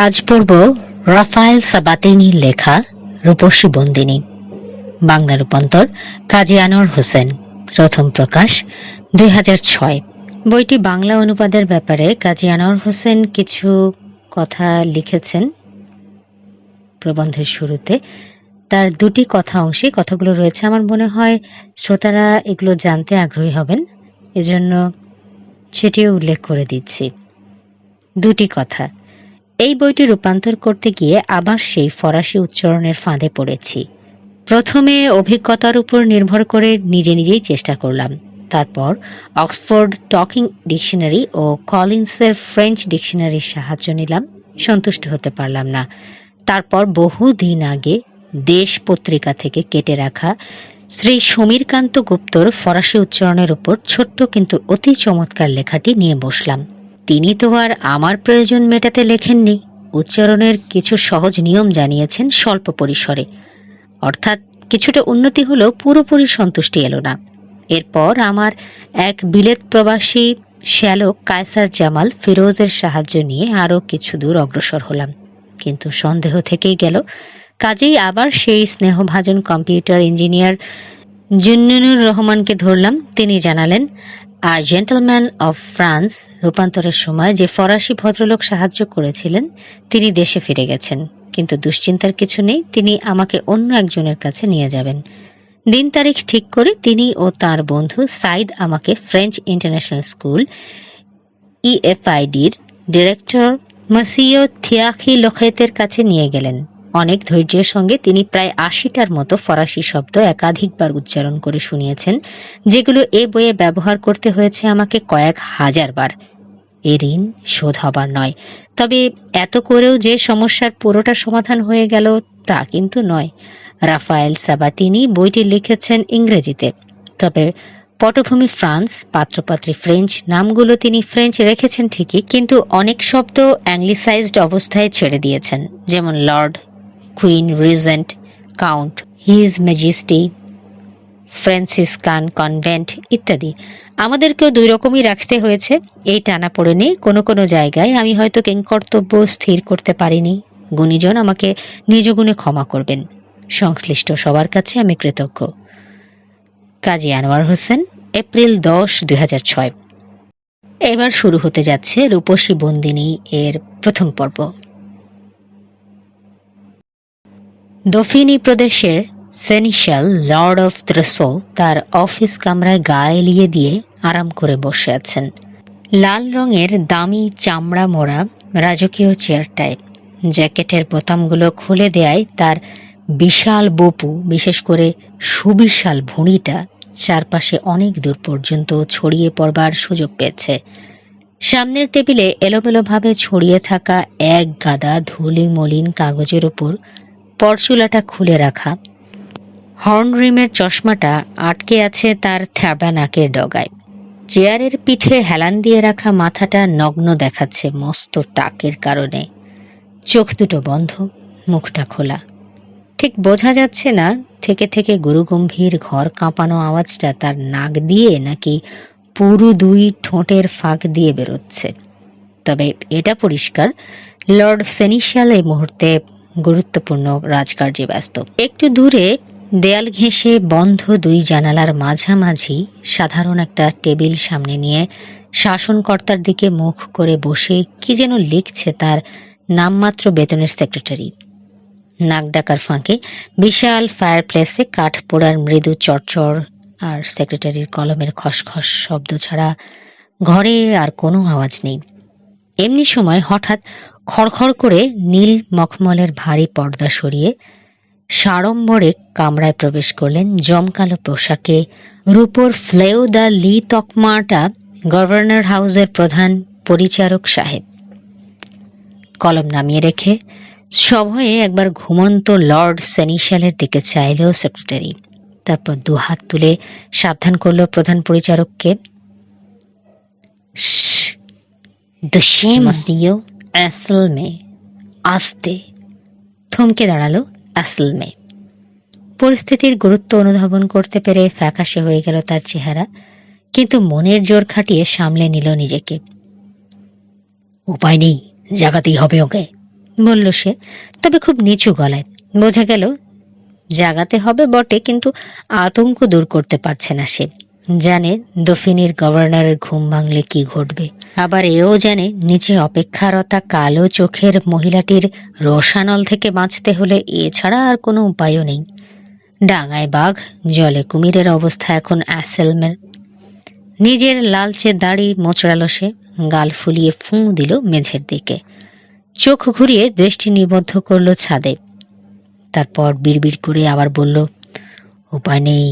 আজ পড়ব রাফায়েল সাবাতিনির লেখা রূপসী বন্দিনী। বাংলা রূপান্তর কাজী আনোয়ার হোসেন। প্রথম প্রকাশ 2006। বইটি বাংলা অনুবাদের ব্যাপারে কাজী আনোয়ার হোসেন কিছু কথা লিখেছেন প্রবন্ধের শুরুতে। তার দুটি অংশে কথাগুলো রয়েছে। আমার মনে হয় শ্রোতারা এগুলো জানতে আগ্রহী হবেন, এজন্য সেটিও উল্লেখ করে দিচ্ছি। দুটি কথা। এই বইটি রূপান্তর করতে গিয়ে আবার সেই ফরাসি উচ্চারণের ফাঁদে পড়েছি। প্রথমে অভিজ্ঞতার উপর নির্ভর করে নিজেই চেষ্টা করলাম। তারপর অক্সফোর্ড টকিং ডিকশনারি ও কলিন্সের ফ্রেঞ্চ ডিকশনারির সাহায্য নিলাম। সন্তুষ্ট হতে পারলাম না। তারপর বহুদিন আগে দেশ পত্রিকা থেকে কেটে রাখা শ্রী সমীরকান্ত গুপ্তর ফরাসি উচ্চারণের উপর ছোট্ট কিন্তু অতি চমৎকার লেখাটি নিয়ে বসলাম। তিনি তো আর আমার প্রয়োজন মেটাতে লেখেননি, উচ্চারণের কিছু সহজ নিয়ম জানিয়েছেন স্বল্প পরিসরে। অর্থাৎ কিছুটা উন্নতি হলেও পুরোপুরি সন্তুষ্টি এলো না। এরপর আমার এক বিলেত প্রবাসী শ্যালক কায়সার জামাল ফিরোজের সাহায্য নিয়ে আরও কিছু দূর অগ্রসর হলাম, কিন্তু সন্দেহ থেকেই গেল। কাজেই আবার সেই স্নেহভাজন কম্পিউটার ইঞ্জিনিয়ার জুন্নুনুর রহমানকে ধরলাম। তিনি জানালেন, আ জেন্টলম্যান অফ ফ্রান্স রূপান্তরের সময় যে ফরাসি ভদ্রলোক সাহায্য করেছিলেন তিনি দেশে ফিরে গেছেন, কিন্তু দুশ্চিন্তার কিছু নেই, তিনি আমাকে অন্য একজনের কাছে নিয়ে যাবেন। দিন তারিখ ঠিক করে তিনি ও তার বন্ধু সাইদ আমাকে ফ্রেঞ্চ ইন্টারন্যাশনাল স্কুল ইএফআইডির ডিরেক্টর মসিও থিয়াখি লোখেতের কাছে নিয়ে গেলেন। অনেক ধৈর্যের সঙ্গে তিনি প্রায় ৮০টার মতো ফরাসি শব্দ একাধিকবার উচ্চারণ করে শুনিয়েছেন, যেগুলো এ বইয়ে ব্যবহার করতে হয়েছে আমাকে কয়েক হাজার বার। এ ঋণ শোধ হবার নয়, তবে এত করেও যে সমস্যার পুরোটা সমাধান হয়ে গেল তা কিন্তু নয়। রাফায়েল সাবাতিনি বইটি লিখেছেন ইংরেজিতে, তবে পটভূমি ফ্রান্স, পাত্রপাত্রী ফ্রেঞ্চ, নামগুলো তিনি ফ্রেঞ্চ রেখেছেন ঠিকই, কিন্তু অনেক শব্দ অ্যাংলিসাইজড অবস্থায় ছেড়ে দিয়েছেন, যেমন Lord, queen, Regent, count, his majesty, Franciscan convent ইত্যাদি। আমাদেরকেও দুই রকমই রাখতে হয়েছে। এই টানাপোড়েনে কোনো কোনো জায়গায় আমি হয়তো কিংকর্তব্য স্থির করতে পারিনি। গুণীজন আমাকে নিজ গুণে ক্ষমা করবেন। সংশ্লিষ্ট সবার কাছে আমি কৃতজ্ঞ। কাজী আনোয়ার হোসেন, এপ্রিল 10, 2006। এবার শুরু হতে যাচ্ছে রূপসী বন্দিনী এর প্রথম পর্ব। দফিনি প্রদেশের সেনিশাল লর্ড অফ ত্রেসো তার অফিস কামরায় গা এলিয়ে দিয়ে আরাম করে বসে আছেন, লাল রঙের দামি চামড়া মোড়া রাজকীয় চেয়ারটায়। জ্যাকেটের বোতামগুলো খুলে দেয়ায় তার বিশাল বপু, বিশেষ করে সুবিশাল ভুঁড়িটা চারপাশে অনেক দূর পর্যন্ত ছড়িয়ে পড়বার সুযোগ পেয়েছে। সামনের টেবিলে এলোমেলোভাবে ছড়িয়ে থাকা এক গাদা ধুলি মলিন কাগজের উপর পরচুলাটা খুলে রাখা, হর্নরিমের চশমাটা আটকে আছে তার থ্যাবড়া নাকের ডগায়। চেয়ারের পিঠে হেলান দিয়ে রাখা মাথাটা নগ্ন দেখাচ্ছে মস্ত টাকের কারণে। চোখ দুটো বন্ধ, মুখটা খোলা। ঠিক বোঝা যাচ্ছে না থেকে থেকে গুরুগম্ভীর ঘর কাঁপানো আওয়াজটা তার নাক দিয়ে নাকি পুরু দুই ঠোঁটের ফাঁক দিয়ে বেরোচ্ছে। তবে এটা পরিষ্কার, লর্ড সেনিশাল এই মুহূর্তে গুরুত্বপূর্ণ রাজকার্যে ব্যস্ত। একটু দূরে দেয়াল ঘেঁষে বন্ধ দুই জানালার মাঝামাঝি সাধারণ একটা টেবিল সামনে নিয়ে শাসনকর্তার দিকে মুখ করে বসে কি যেন লিখছে তার নামমাত্র বেতনের সেক্রেটারি। নাক ডাকার ফাঁকে বিশাল ফায়ার প্লেসে কাঠ পোড়ার মৃদু চড়চড় আর সেক্রেটারির কলমের খসখস শব্দ ছাড়া ঘরে আর কোনো আওয়াজ নেই। এমনি সময় হঠাৎ খড়খড় করে নীল মখমলের ভারী পর্দা সরিয়ে সাড়ম্বরে কামরায় প্রবেশ করলেন জমকালো পোশাকে, রূপোর ফ্লেও দ্য লি তকমাটা গভর্নর হাউসের প্রধান পরিচারক সাহেব। কলম নামিয়ে রেখে সভয়ে একবার ঘুমন্ত লর্ড সেনিশালের দিকে চাইলেও সেক্রেটারি। তারপর দুহাত তুলে সাবধান করল প্রধান পরিচারককে, আস্তে। থমকে দাঁড়ালো আসল মেয়ে। পরিস্থিতির গুরুত্ব অনুধাবন করতে পেরে ফ্যাকাশে হয়ে গেল তার চেহারা, কিন্তু মনের জোর খাটিয়ে সামলে নিল নিজেকে। উপায় নেই, জাগাতেই হবে ওকে। বলল সে, তবে খুব নিচু গলায়। বোঝা গেল জাগাতে হবে বটে, কিন্তু আতঙ্ক দূর করতে পারছে না সে। জানে দফিনির গভর্নরের ঘুম ভাঙলে কি ঘটবে। আবার এও জানে নিচে অপেক্ষারতা কালো চোখের মহিলাটির রোষানল থেকে বাঁচতে হলে এছাড়া আর কোনো উপায়ও নেই। ডাঙায় বাঘ, জলে কুমিরের অবস্থা এখন অ্যাসেলমের। নিজের লালচে দাড়ি মোচড়ালো সে, গাল ফুলিয়ে ফুঁ দিল মেঝের দিকে, চোখ ঘুরিয়ে দৃষ্টি নিবদ্ধ করলো ছাদে। তারপর বিড়বিড় করে আবার বলল, উপায় নেই,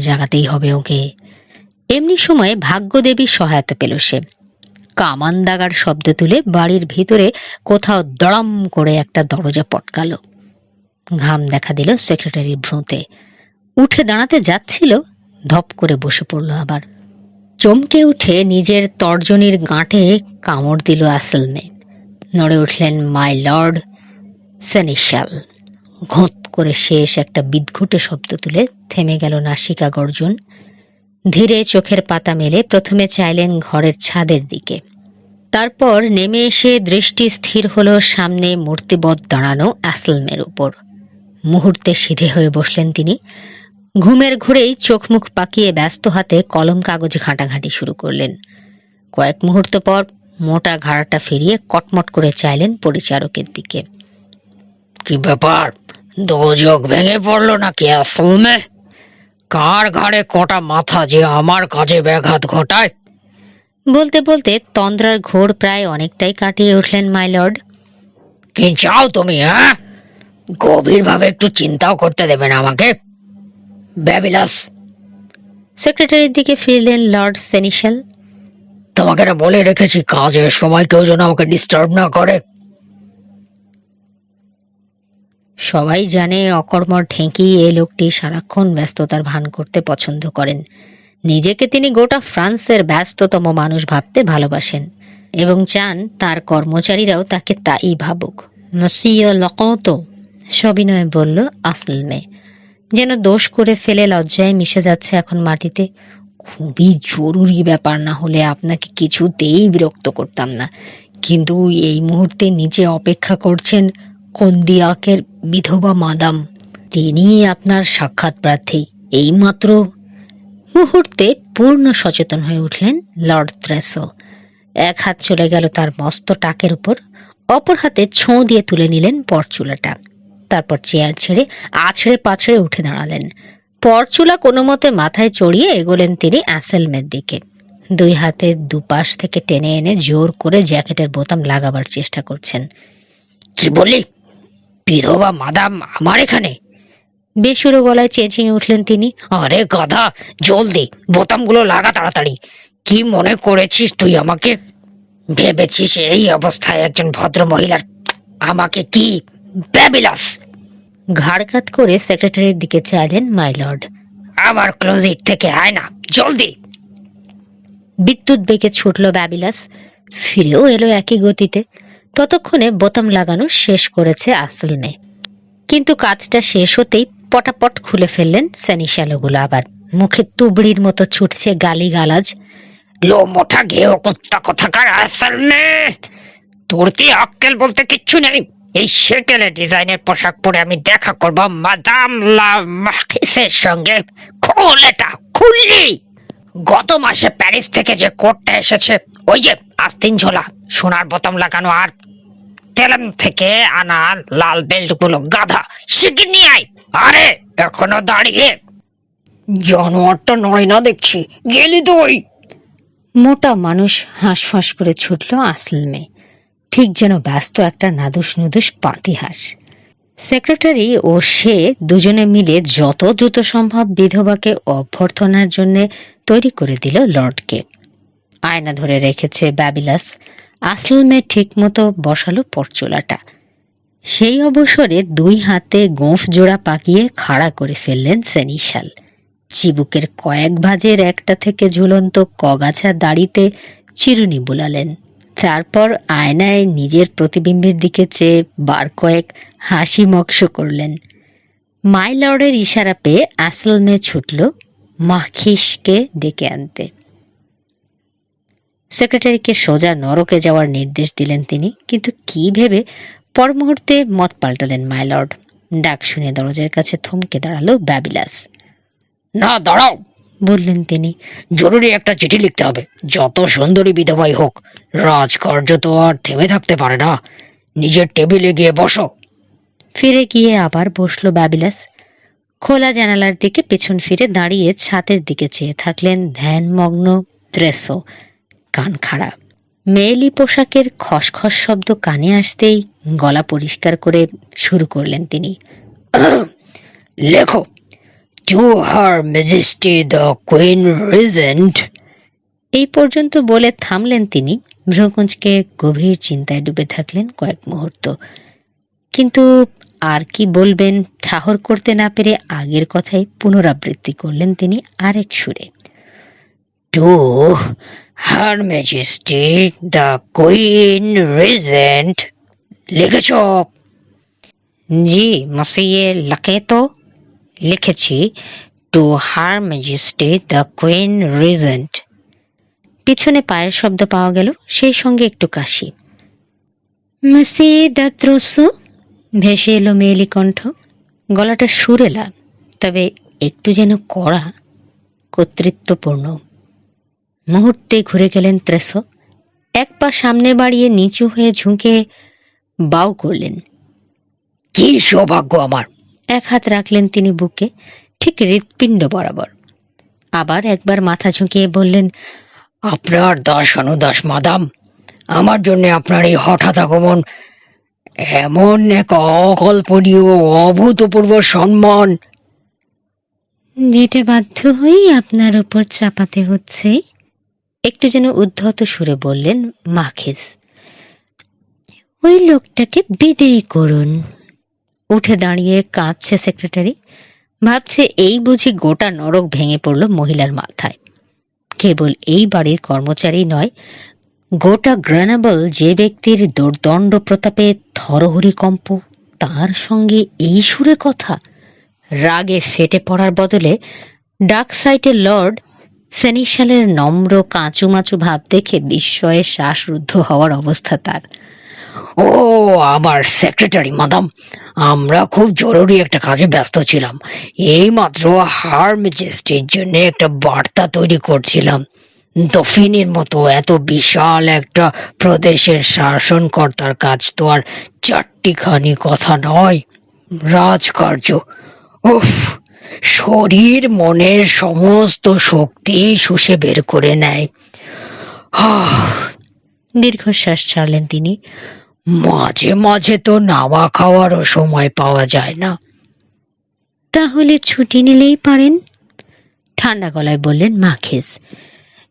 জাগাতেই হবে ওকে। এমনি সময়ে ভাগ্যদেবীর সহায়তা পেল সে। কামান দাগার শব্দ তুলে বাড়ির ভিতরে কোথাও দড়াম করে একটা দরজা পটকালো। ঘাম দেখা দিল সেক্রেটারির ভ্রুতে। উঠে দাঁড়াতে যাচ্ছিল, ধপ করে বসে পড়ল আবার। চমকে উঠে নিজের তর্জনীর গাঁটে কামড় দিল আসলমে। নড়ে উঠলেন মাই লর্ড সেনিশাল। ঘোঁত করে শেষ একটা বিদঘুটে শব্দ তুলে থেমে গেল নাসিকা গর্জন। ধীরে চোখের পাতা মেলে প্রথমে চাইলেন ঘরের ছাদের দিকে, তারপর নেমে এসে দৃষ্টি স্থির হলো সামনে মূর্তিবৎ দাঁড়ানো আসলমের উপর। মুহূর্তে সিধে হয়ে বসলেন তিনি। ঘুমের ঘুরেই চোখ মুখ পাকিয়ে ব্যস্ত হাতে কলম কাগজ ঘাঁটাঘাঁটি শুরু করলেন। কয়েক মুহূর্ত পর মোটা ঘাড়াটা ফিরিয়ে কটমট করে চাইলেন পরিচারকের দিকে। কি ব্যাপার, দোজক ভেঙে পড়লো নাকি আসলমে? কার ঘাড়ে কটা মাথা যে আমার কাজে ব্যাঘাত ঘটায়? বলতে বলতে তন্দ্রার ঘোর প্রায় অনেকটাই কাটিয়ে উঠলেন মাই লর্ড। কি চাও তুমি? হ্যাঁ, গভীরভাবে একটু চিন্তাও করতে দেবেন আমাকে? ব্যাবিলাস। সেক্রেটারির দিকে ফিরলেন লর্ড সেনিশাল। তোমাকে না বলে রেখেছি কাজের সময় কেউ যেন আমাকে ডিস্টার্ব না করে। সবাই জানে অকর্মর ঢেঁকি এ লোকটি সারাক্ষণ ব্যস্ততার ভান করতে পছন্দ করেন। নিজেকে তিনি গোটা ফ্রান্সের ব্যস্ততম মানুষ ভাবতে ভালোবাসেন এবং চান তার কর্মচারীরাও তাকে তাই ভাবুক। মসিয় লকতো, সবিনয়ে বলল আসলমে, যেন দোষ করে ফেলে লজ্জায় মিশে যাচ্ছে এখন মাটিতে। খুবই জরুরি ব্যাপার না হলে আপনাকে কিছুতেই বিরক্ত করতাম না, কিন্তু এই মুহূর্তে নিচে অপেক্ষা করছেন কন্দিয়াকের বিধবা মাদাম। তিনি আপনার সাক্ষাৎ প্রার্থী। এইমাত্র। মুহূর্তে পূর্ণ সচেতন হয়ে উঠলেন লর্ড থ্রেসো। এক হাত চলে গেল তার মস্ত টাকের উপর, অপর হাতে ছোঁ দিয়ে তুলে নিলেন পরচুলাটা। তারপর চেয়ার ছেড়ে আছড়ে পাছড়ে উঠে দাঁড়ালেন। পরচুলা কোনো মতে মাথায় চড়িয়ে এগোলেন তিনি অ্যাসেলমের দিকে। দুই হাতে দুপাশ থেকে টেনে এনে জোর করে জ্যাকেটের বোতাম লাগাবার চেষ্টা করছেন। কি বলি, বিধবা মাদাম আমার এখানে? বেসুরো গলায় চেঁচিয়ে উঠলেন তিনি। আরে গাধা, জলদি বোতামগুলো লাগা তাড়াতাড়ি। কি মনে করেছিস তুই আমাকে? ভেবেছিস এই অবস্থায় একজন ভদ্র মহিলার আমাকে কি? ব্যাবিলাস। ঘাড়কাত করে সেক্রেটারির দিকে চাইলেন মাই লর্ড। আমার ক্লোজিট থেকে আয় না, জলদি। বিদ্যুৎ বেগে ছুটল ব্যাবিলাস, ফিরেও এলো একই গতিতে। ততক্ষণে বোতাম লাগানো শেষ করেছে আসলমে, কিন্তু কাজটা শেষ হতেই পটাপট খুলে ফেললেন সেনিশালগুলো। আবার মুখে তুবড়ির মতো ছুটছে গালি গালাজ। লো মোটা গেও কুত্তা কোথাকার আসলমে, তোর কি আক্কেল বলতে কিচ্ছু নেই? এই সেকেলে ডিজাইনের পোশাক পরে আমি দেখা করব মাদাম লা মার্কিসের সঙ্গে? খোল এটা, খুললি। গত মাসে প্যারিস থেকে যে কোটটা এসেছে, ওই যে আস্তিন ঝোলা, সোনার বোতাম লাগানো আর তেলেম থেকে আনা লাল বেল্ট গুলো, গাধা, শিগগির নিয়ে আয়। আরে এখনো দাঁড়িয়ে? জানোয়ারটা নয় না দেখছি, গেলি তুই। মোটা মানুষ হাঁসফাঁস করে ছুটল আসলমে, ঠিক যেন ব্যস্ত একটা নাদুস নুদুস পাতিহাঁস। সেক্রেটারি ও সে দুজনে মিলে যত দ্রুত সম্ভব বিধবাকে অভ্যর্থনার জন্য তৈরি করে দিল লর্ডকে। আয়না ধরে রেখেছে ব্যাবিলাস। আসলমে ঠিক মতো বসালো পরচুলাটা। সেই অবসরে দুই হাতে গোঁফ জোড়া পাকিয়ে খাড়া করে ফেললেন সেনিশাল। চিবুকের কয়েক ভাঁজের একটা থেকে ঝুলন্ত কগাছা দাড়িতে চিরুনি বুলালেন। তারপর আয়নায় নিজের প্রতিবিম্বের দিকে চেয়ে বার কয়েক হাসি মকশ করলেন। মাই লর্ডের ইশারা পেয়ে আসলমে ছুটল মাখিসকে ডেকে আনতে। সেক্রেটারিকে সোজা নরকে যাওয়ার নির্দেশ দিলেন তিনি, কিন্তু কি ভেবে পর মুহূর্তে মত পাল্টালেন মাইলর্ড। ডাক শুনে দরজার কাছে থমকে দাঁড়ালো ব্যাবিলাস। না, দাঁড়াও, বললেন তিনি। জরুরি একটা চিঠি লিখতে হবে। যত সুন্দরী বিধবাই হোক, রাজকার্য তো আর থেমে থাকতে পারে না। নিজের টেবিলে গিয়ে বসো। ফিরে গিয়ে আবার বসলো ব্যাবিলাস। খোলা জানালার দিকে পেছন ফিরে দাঁড়িয়ে ছাতের দিকে চেয়ে থাকলেন ধ্যানমগ্ন ত্রেসো, কান খাড়া। মেয়েলি পোশাকের খসখস শব্দ কানে আসতেই গলা পরিষ্কার করে শুরু করলেন তিনি। লেখো, two her majesty the queen Regent. এই পর্যন্ত বলে থামলেন তিনি। ভ্রুকুঞ্চকে গভীর চিন্তায় ডুবে থাকলেন কয়েক মুহূর্ত। কিন্তু আর কি বলবেন ঠাহর করতে না পেরে আগের কথাই পুনরাবৃত্তি করলেন তিনি আরেক সুরে। To her majesty the queen regent. লিখেছ? জি মসিয়ে, লাকে তো লিখেছি, to her majesty the queen regent. পিছনে পায়ের শব্দ পাওয়া গেল, সেই সঙ্গে একটু কাশি। মসিয়ে দ্য ত্রোসো, ভেসে এলো মেয়েলি কণ্ঠ। গলাটা সুরেলা, তবে একটু যেন কড়া, কর্তৃত্বপূর্ণ। মুহূর্তে ঘুরে গেলেন ত্রেসো। এক পা সামনে বাড়িয়ে নিচু হয়ে ঝুঁকে বাউ করলেন। কি সৌভাগ্য আমার! এক হাত রাখলেন তিনি বুকে, ঠিক হৃৎপিণ্ড বরাবর। আবার একবার মাথা ঝুঁকিয়ে বললেন, আপনার দাস অনুদাস মাদাম। আমার জন্য আপনার এই হঠাৎ আগমন, এমন এক অকল্পনীয় অভূতপূর্ব সম্মান, যেটা বাধ্য হয়েই আপনার উপর চাপাতে হচ্ছে। একটু যেন উদ্ধত সুরে বললেন মাখিজ। ওই লোকটাকে বিদেয় করুন। উঠে দাঁড়িয়ে কাঁপছে সেক্রেটারি। ভাবছে এই বুঝি গোটা নরক ভেঙে পড়ল মহিলার মাথায়। কেবল এই বাড়ির কর্মচারী নয়, গোটা গ্রেনাবল যে ব্যক্তির দুর্দণ্ড প্রতাপে থরহরিকম্প, তার সঙ্গে এই সুরে কথা। রাগে ফেটে পড়ার বদলে ডাক সাইটের লর্ড সেনিশালের নম্র কাঁচুমাচু ভাব দেখে বিস্ময়ে শ্বাসরুদ্ধ হওয়ার অবস্থা তার। ও আমার সেক্রেটারি মাদাম, আমরা খুব জরুরি একটা কাজে ব্যস্ত ছিলাম। এইমাত্র হার ম্যাজেস্টির জন্য একটা বার্তা তৈরি করছিলাম। দফিনের মতো এত বিশাল একটা প্রদেশের শাসনকর্তার কাজ তো আর চারটিখানি কথা নয়, রাজকার্য। উফ, শরীর মনের সমস্ত শক্তি শুষে বের করে নেয়। দীর্ঘশ্বাস ছাড়লেন তিনি। মাঝে মাঝে তো নাওয়া খাওয়ারও সময় পাওয়া যায় না। তাহলে ছুটি নিলেই পারেন, ঠান্ডা গলায় বললেন মাখিজ।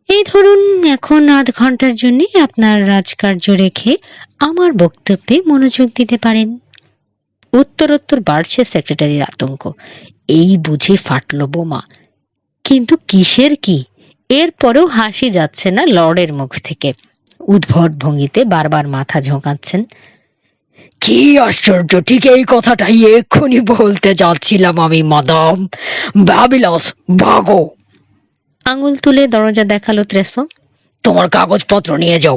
এই ধরুন, এখন আধ ঘন্টার জন্য আপনার রাজকার্য রেখে আমার বক্তব্যে মনোযোগ দিতে পারেন। উত্তরোত্তর বাড়ছে সেক্রেটারির আতঙ্ক। এই বুঝি ফাটল বোমা। কিন্তু কিসের কি? এরপরেও হাসি যাচ্ছে না লর্ডের মুখ থেকে। উদ্ভট ভঙ্গিতে বারবার মাথা ঝোঁকাচ্ছেন। কি আশ্চর্য! ঠিক এই কথাটাই এক্ষুনি বলতে যাচ্ছিলাম আমি মাদাম। ব্যাবিলাস, ভাগো! আঙুল তুলে দরজা দেখালো ত্রেসো। তোমার কাগজপত্র নিয়ে যাও,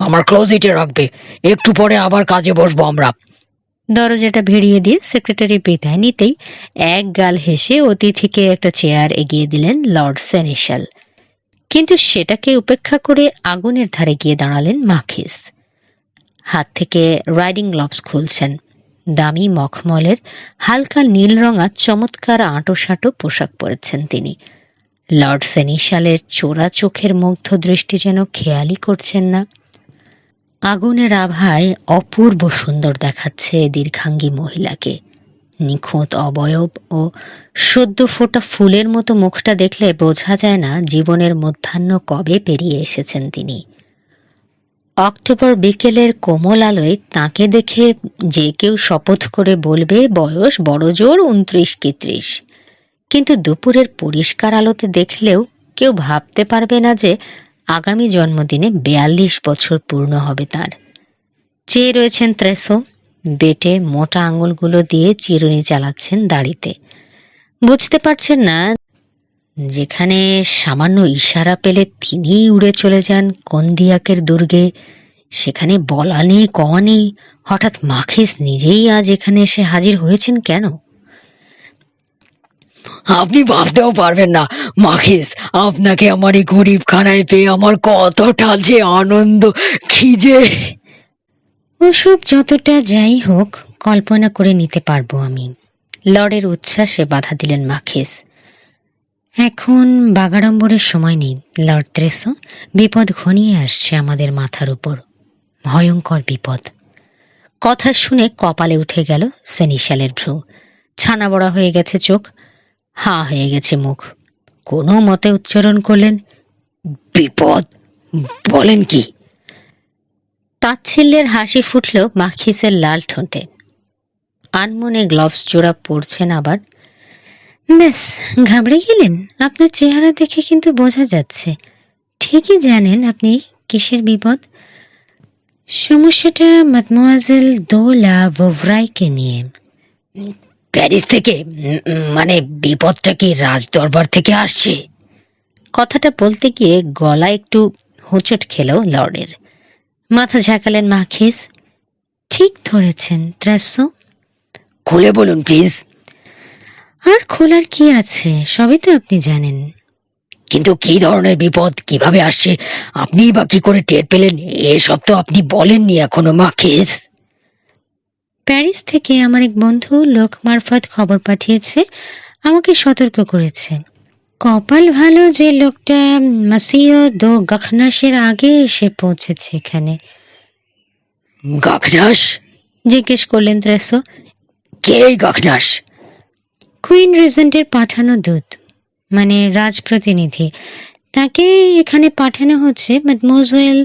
আমার ক্লোজেটে রাখবে। একটু পরে আবার কাজে বসবো আমরা। দরজাটা ভিড়িয়ে দিয়ে সেক্রেটারি বিদায় নিতেই এক গাল হেসে অতিথিকে একটা চেয়ার এগিয়ে দিলেন লর্ড সেনিশাল। কিন্তু সেটাকে উপেক্ষা করে আগুনের ধারে গিয়ে দাঁড়ালেন মাখিজ। হাত থেকে রাইডিং গ্লাভস খুলছেন। দামি মখমলের হালকা নীল রঙা চমৎকার আঁটো পোশাক পরেছেন তিনি। লর্ড সেনিশালের চোরা চোখের মুগ্ধ দৃষ্টি যেন খেয়ালই করছেন না। আগুনের আভায় অপূর্ব সুন্দর দেখাচ্ছে দীর্ঘাঙ্গী মহিলাকে। নিখুঁত অবয়ব ও সদ্য ফোটা ফুলের মতো মুখটা দেখলে বোঝা যায় না জীবনের মধ্যাহ্ন কবে পেরিয়ে এসেছেন তিনি। অক্টোবর বিকেলের কোমল আলোয় তাকে দেখে যে কেউ শপথ করে বলবে বয়স বড়জোর 29 কি 30। কিন্তু দুপুরের পরিষ্কার আলোতে দেখলেও কেউ ভাবতে পারবে না যে আগামী জন্মদিনে 42 বছর পূর্ণ হবে তার। চেয়ে রয়েছেন ত্রেসো। বেটে মোটা আঙুলগুলো দিয়ে চিরুনি চালাচ্ছেন দাড়িতে। বুঝতে পারছেন না যেখানে সামান্য ইশারা পেলে তিনিই উড়ে চলে যান কন্দিয়াকের দুর্গে, সেখানে বলা নেই কওয়া নেই, হঠাৎ মাখিস নিজেই আজ এখানে এসে হাজির হয়েছেন কেন? আপনি ভাবতেও পারবেন না মাখিস, আপনাকে আমার এই গরিব খানায় পেয়ে আমার কতটা যে আনন্দ খিজে। ওসব যতটা যাই হোক, কল্পনা করে নিতে পারবো আমি। লর্ডের উচ্ছ্বাসে বাধা দিলেন মাখিস। এখন বাগাড়ম্বরের সময় নেই লর্ড ত্রেসো, বিপদ ঘনিয়ে আসছে আমাদের মাথার উপর, ভয়ঙ্কর বিপদ। কথা শুনে কপালে উঠে গেল সেনিশালের ভ্রু, ছানা বড়া হয়ে গেছে চোখ, হা হয়ে গেছে মুখ। কোনো মতে উচ্চারণ করলেন, বিপদ? বলেন কি? তাচ্ছিল্যের হাসি ফুটল মাখিসের লাল ঠোঁটে। আনমনে গ্লাভস জোড়া পড়ছেন আবার। ব্যাস, ঘাবড়ে গেলেন? আপনার চেহারা দেখে কিন্তু বোঝা যাচ্ছে ঠিকই জানেন আপনি কিসের বিপদ। সমস্যাটা মাদমোয়াজেল দোলা ভোভরাইকে নিয়ে। প্যারিস থেকে? মানে বিপদটা কি রাজ দরবার থেকে আসছে? কথাটা বলতে গিয়ে গলা একটু হোঁচট খেল লর্ডের। মাথা ঝাঁকালেন মাখিস। ঠিক ধরেছেন ত্রাসো। খুলে বলুন প্লিজ। আর খোলার কি আছে, সবই তো আপনি জানেন। কিন্তু কি ধরনের বিপদ, কিভাবে আসছে, আপনিই বা কি করে টের পেলেন? এসব তো আপনি বলেননি এখনো মাখিস। প্যারিস থেকে আমার এক বন্ধু লোক মারফত খবর পাঠিয়েছে, আমাকে সতর্ক করেছে। কপাল ভালো যে লোকটা মাসিও দো গখনাসের আগে এসে পৌঁছেছে এখানে। গাখনাস? জিজ্ঞেস করলেন ত্রেসো। কে এই গাখনাস? কুইন রিজেন্টের পাঠানো দূত, মানে রাজপ্রতিনিধি। তাকে এখানে পাঠানো হচ্ছে ম্যাডমোজেল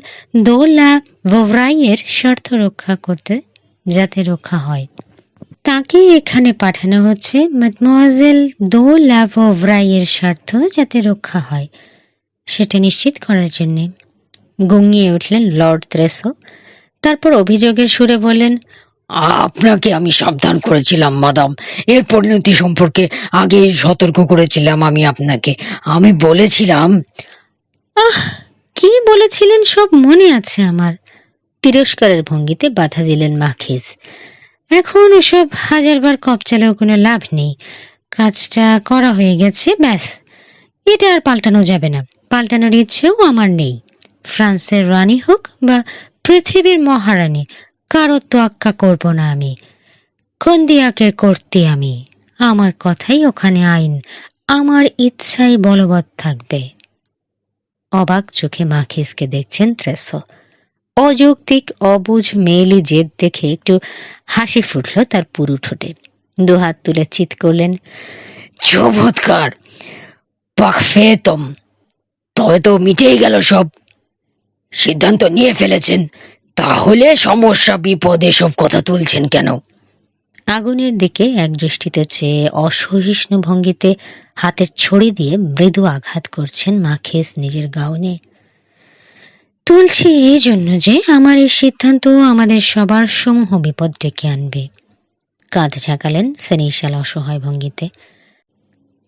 দোলা ভোভরাইয়ের স্বার্থ রক্ষা করতে, যাতে রক্ষা হয়। তাকে এখানে পাঠানো হচ্ছে ম্যাডমোজেল দোলা ভোভরাইয়ের স্বার্থ যাতে রক্ষা হয়, সেটা নিশ্চিত করার জন্যে। গুঙিয়ে উঠলেন লর্ড ত্রেসো। তারপর অভিযোগের সুরে বললেন, আপনাকে আমি সাবধান করেছিলাম মাদাম, এর পরিণতি সম্পর্কে আগে সতর্ক করেছিলাম আমি আপনাকে। আমি বলেছিলাম। আহ, কি বলেছিলেন সব মনে আছে আমার। তিরস্কারের ভঙ্গিতে বাধা দিলেন মাখিস। এখন ওসব হাজারবার কপচালেও কোনো লাভ নেই, কাজটা করা হয়ে গেছে, ব্যাস। এটা আর পাল্টানো যাবে না, পাল্টানোর ইচ্ছেও আমার নেই। ফ্রান্সের রানী হোক বা পৃথিবীর মহারানী, কারো তোয়াক্কা করব না আমি। কন্দিয়াকের করতে আমি, আমার কথাই ওখানে আইন, আমার ইচ্ছাই বলবৎ থাকবে। অবাক চোখে মাখিসকে দেখছেন ত্রেসো। অযৌক্তিক অবুঝ মেয়েলি জেদ দেখে একটু হাসি ফুটল তার পুরু ঠোঁটে। দুহাত তুলে চিৎ করলেন, চমৎকার, পারফেক্টম। তবে তো মিটেই গেল সব। সিদ্ধান্ত নিয়ে ফেলেছেন, তাহলে সমস্যা বিপদ এসব কথা তুলছেন কেন? আগুনের দিকে এক দৃষ্টিতে চেয়ে অসহিষ্ণু ভঙ্গিতে হাতের ছড়ি দিয়ে মৃদু আঘাত করছেন মাখিস নিজের গাউনে। তুলছি এই জন্য যে আমার এই সিদ্ধান্ত আমাদের সবার সমূহ বিপদ ডেকে আনবে। কাঁধ ঝাঁকালেন সেনিশাল অসহায় ভঙ্গিতে।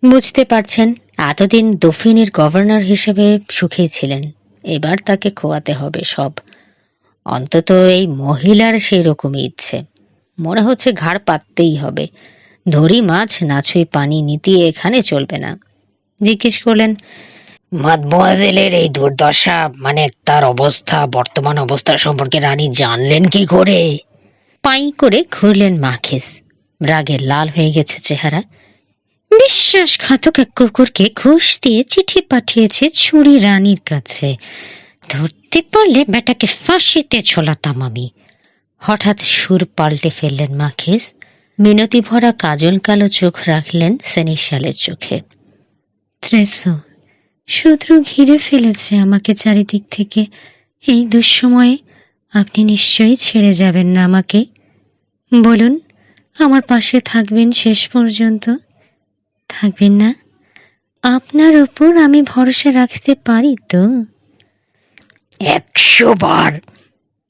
বুঝতে পারছেন, এতদিন দফিনের গভর্নর হিসেবে সুখেই ছিলেন, এবার তাকে খোয়াতে হবে সব। অন্তত এই মহিলার সেই রকমই ইচ্ছে। মনে হচ্ছে ঘাড় পাততেই হবে। ধরি মাছ না ছুঁই পানি নীতি এখানে চলবে না। জিজ্ঞেস করলেন, মাদমোয়াজেলের এই দুর্দশা, মানে তার অবস্থা, বর্তমান অবস্থা সম্পর্কে রানী জানলেন কি করে? পাই করে ঘুরলেন মাখিস। রাগে লাল হয়ে গেছে চেহারা। বিশ্বাসঘাতক এক কুকুরকে ঘুষ দিয়ে চিঠি পাঠিয়েছে ছুরি রানীর কাছে, ধরতে পারলে বেটাকে ফাঁসিতে ঝোলাতাম আমি। হঠাৎ সুর পাল্টে ফেললেন মাখিস। মিনতি ভরা কাজল কালো চোখ রাখলেন সেনিশালের চোখে। ত্রেসো, শত্রু ঘিরে ফেলেছে আমাকে চারিদিক থেকে। এই দুঃসময়ে আপনি নিশ্চয়ই ছেড়ে যাবেন না আমাকে। বলুন, আমার পাশে থাকবেন শেষ পর্যন্ত? থাকবেন না? আপনার উপর আমি ভরসা রাখতে পারি তো? 100 বার,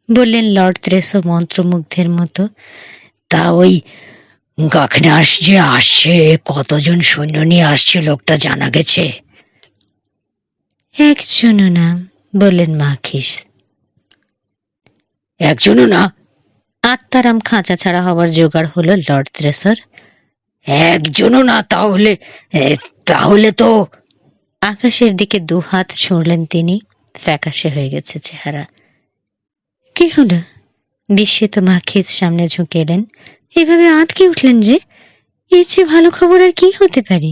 বললেন লর্ড ত্রেসো মন্ত্রমুগ্ধের মতো। তা ওই গাখনাস যে আসছে, কতজন সৈন্য নিয়ে আসছে লোকটা জানা গেছে? একজনও না, বললেন মাখিস। একজনও না? আত্মারাম খাঁচা ছাড়া হবার জোগাড় হলো লর্ড থ্রেসার। একজনও না? তাহলে তো। আকাশের দিকে দুহাত ছুঁড়লেন তিনি। ফ্যাকাশে হয়ে গেছে চেহারা। কি হলো? বিস্মিত মাখিস সামনে ঝুঁকে এলেন। এভাবে আঁতকে উঠলেন যে? এর চেয়ে ভালো খবর আর কি হতে পারে?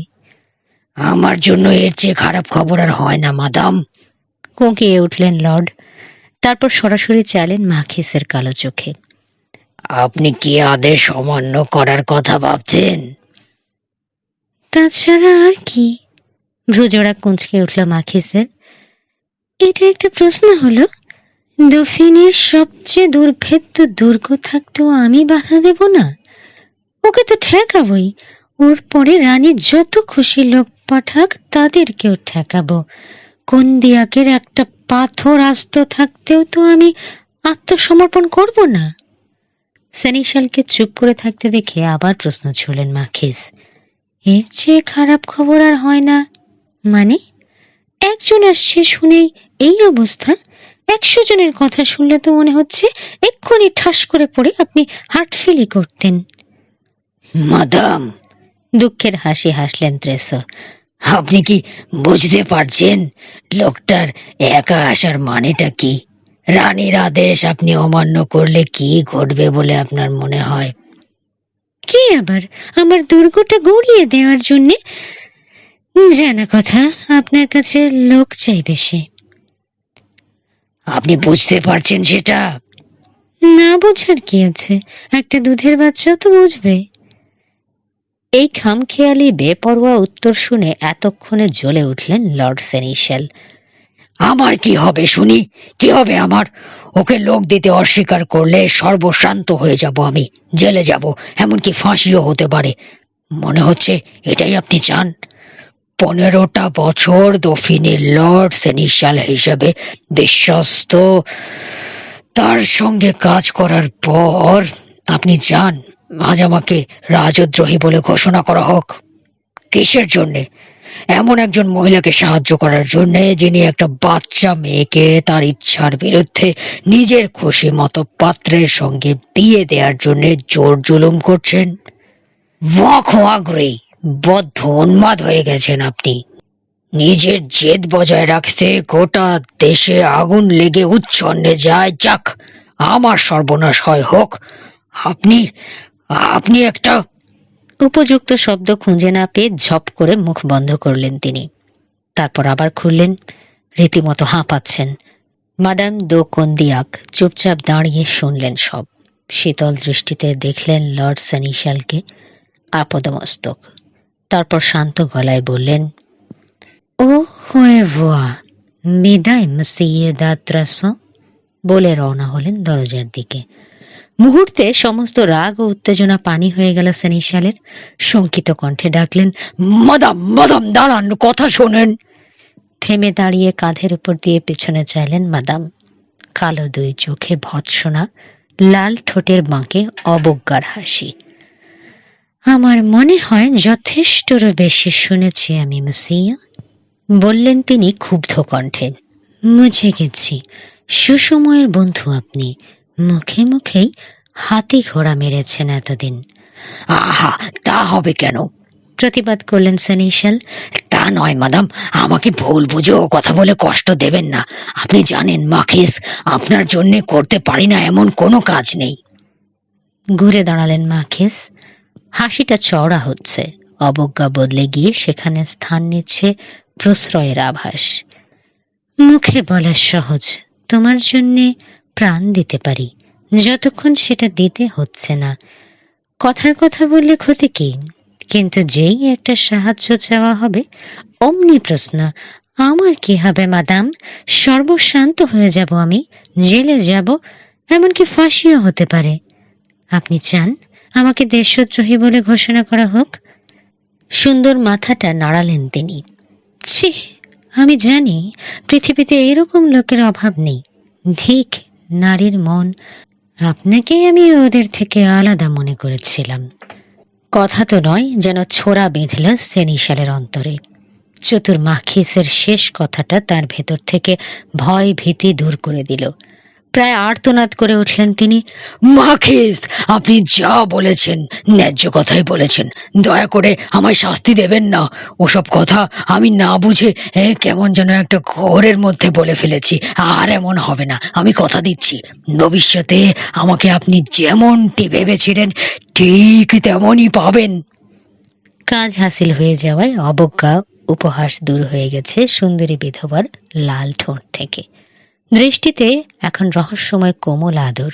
আমার জন্য এর চেয়ে খারাপ খবর আর হয় না মাদাম। কোঁকিয়ে উঠলেন লর্ড। তারপর সরাসরি চাইলেন মাখিসের কালো চোখে। আপনি কি আদেশ অমান্য করার কথা ভাবছেন? তাছাড়া আর কি? ভ্রুজোড়া কুঁচকে উঠল মাখিসের। এটা একটা প্রশ্ন হলো? দফিনের সবচেয়ে দুর্ভেদ্য দুর্গ থাকতেও আমি বাধা দেব না? ওকে তো ঠেকাবই। ওর পরে রানী যত খুশি লোক পাঠাক তাদেরকেও ঠেকাবো। কন্দিয়াকের একটা পাথর আস্ত থাকতেও তো আমি আত্মসমর্পণ করব না। সেনিশালকে চুপ করে থাকতে দেখে আবার প্রশ্ন ছুড়লেন মাখিস। এর চেয়ে খারাপ খবর আর হয় না মানে? একজন আসছে শুনেই এই অবস্থা? 100 জনের কথা শুনলে তো মনে হচ্ছে এক্ষুনি ঠাস করে পড়ে আপনি হার্টফেলি করতেন। মাদাম, দুঃখের হাসি হাসলেন ত্রেসো। আপনি কি বুঝতে পারছেন লোকটার একা আসার মানেটা কি? রানীর আদেশ আপনি অমান্য করলে কি ঘটবে বলে আপনার মনে হয়? কি আবার আমার দুর্গটা গড়িয়ে দেওয়ার জন্যে? জানা কথা, আপনার কাছে লোক চাই বেশি। আপনি বুঝতে পারছেন সেটা? না বোঝার কি আছে? একটা দুধের বাচ্চাও তো বুঝবে। এই খামখেয়ালি বেপরোয়া উত্তর শুনে এতক্ষণে জ্বলে উঠলেন লর্ড সেনিশাল। আমার কি হবে শুনি? কি হবে আমার? ওকে লোক দিতে অস্বীকার করলে সর্বশান্ত হয়ে যাব, আমি জেলে যাব, এমনকি ফাঁসিও হতে পারে। মনে হচ্ছে এটাই আপনি চান? 15টা বছর দফিনের লর্ড সেনিশাল হিসেবে বিশ্বস্ত তার সঙ্গে কাজ করার পর আপনি চান আজ আমাকে রাজদ্রোহী বলে ঘোষণা করা হোক? কিসের জন্যে? এমন একজন মহিলাকে সাহায্য করার জন্য যিনি একটা বাচ্চা মেয়েকে তার ইচ্ছার বিরুদ্ধে নিজের খুশি মতো পাত্রের সঙ্গে বিয়ে দেওয়ার জন্য জোর জুলুম করছেন। বদ্ধ উন্মাদ হয়ে গেছেন আপনি। নিজের জেদ বজায় রাখতে গোটা দেশে আগুন লেগে উচ্ছন্নে যায়। যাক, আমার সর্বনাশ হয় হোক। আপনি আপনি একটা। উপযুক্ত শব্দ খুঁজে না পেয়ে ঝপ করে মুখ বন্ধ করলেন তিনি। তারপর আবার খুললেন। রীতিমতো হাঁপাচ্ছেন। মাদাম দো কন্দিয়াক চুপচাপ দাঁড়িয়ে শুনলেন সব। শীতল দৃষ্টিতে দেখলেন লর্ড সেনিশালকে আপদমস্তক। তারপর শান্ত গলায় বললেন, ও হয়ে ভোয়া, বিদায় মসিয়ে দাত্রাস। বলে রওনা হলেন দরজার দিকে। মুহূর্তে সমস্ত রাগ ও উত্তেজনা পানি হয়ে গেল সেনিশালের। শঙ্কিত কণ্ঠে ডাকলেন, মাদাম, মাদাম দাঁড়ান, কথা শোনেন। থেমে দাঁড়িয়ে কাঁধের উপর দিয়ে পেছনে চাইলেন মাদাম। কালো দুই চোখে ভৎসনা, লাল ঠোঁটের বাঁকে অবজ্ঞার হাসি। আমার মনে হয় যথেষ্টর বেশি শুনেছি আমি মসিয়া, বললেন তিনি ক্ষুব্ধ কণ্ঠে। মুঝে গেছি, সুসময়ের বন্ধু আপনি। মুখে মুখেই হাতি ঘোড়া মেরেছেন এতদিন। আহা, তা হবে কেন? প্রতিবাদ করলেন সেনিশাল। তা নয় মাদাম, আমাকে ভুল বুঝে ও কথা বলে কষ্ট দেবেন না। আপনি জানেন মাখিস, আপনার জন্য করতে পারি না এমন কোনো কাজ নেই। ঘুরে দাঁড়ালেন মাখিস। হাসিটা চওড়া হচ্ছে, অবজ্ঞা বদলে গিয়ে সেখানে স্থান নিচ্ছে প্রশ্রয়ের আভাস। মুখে বলা সহজ, তোমার জন্যে প্রাণ দিতে পারি, যতক্ষণ সেটা দিতে হচ্ছে না। কথার কথা বললে ক্ষতি কি? কিন্তু যেই একটা সাহায্য চাওয়া হবে অমনি প্রশ্ন, আমার কি হবে মাদাম? সর্বশান্ত হয়ে যাব আমি, জেলে যাব, এমনকি ফাঁসিও হতে পারে। আপনি চান আমাকে দেশদ্রোহী বলে ঘোষণা করা হোক? সুন্দর মাথাটা নাড়ালেন তিনি। ছি, আমি জানি পৃথিবীতে এরকম লোকের অভাব নেই। ধিক নারীর মন, আপনাকেই আমি ওদের থেকে আলাদা মনে করেছিলাম। কথা তো নয়, যেন ছোরা বেঁধল সেনিশালের অন্তরে। চতুর মাখিসের শেষ কথাটা তার ভেতর থেকে ভয় ভীতি দূর করে দিল। প্রায় আর্তনাদ করে উঠলেন তিনি। মাখিস, আপনি যা বলেছেন ন্যায্য কথাই বলেছেন। দয়া করে আমায় শাস্তি দেবেন না। ওসব কথা আমি না বুঝে কেমন যেন একটা ঘোরের মধ্যে বলে ফেলেছি। আর এমন হবে না, আমি কথা দিচ্ছি। ভবিষ্যতে আমাকে আপনি যেমনটি ভেবেছিলেন ঠিক তেমনই পাবেন। কাজ হাসিল হয়ে যাওয়ায় অবজ্ঞা উপহাস দূর হয়ে গেছে সুন্দরী বিধবার লাল ঠোঁট থেকে। দৃষ্টিতে এখন রহস্যময় কোমল আদর।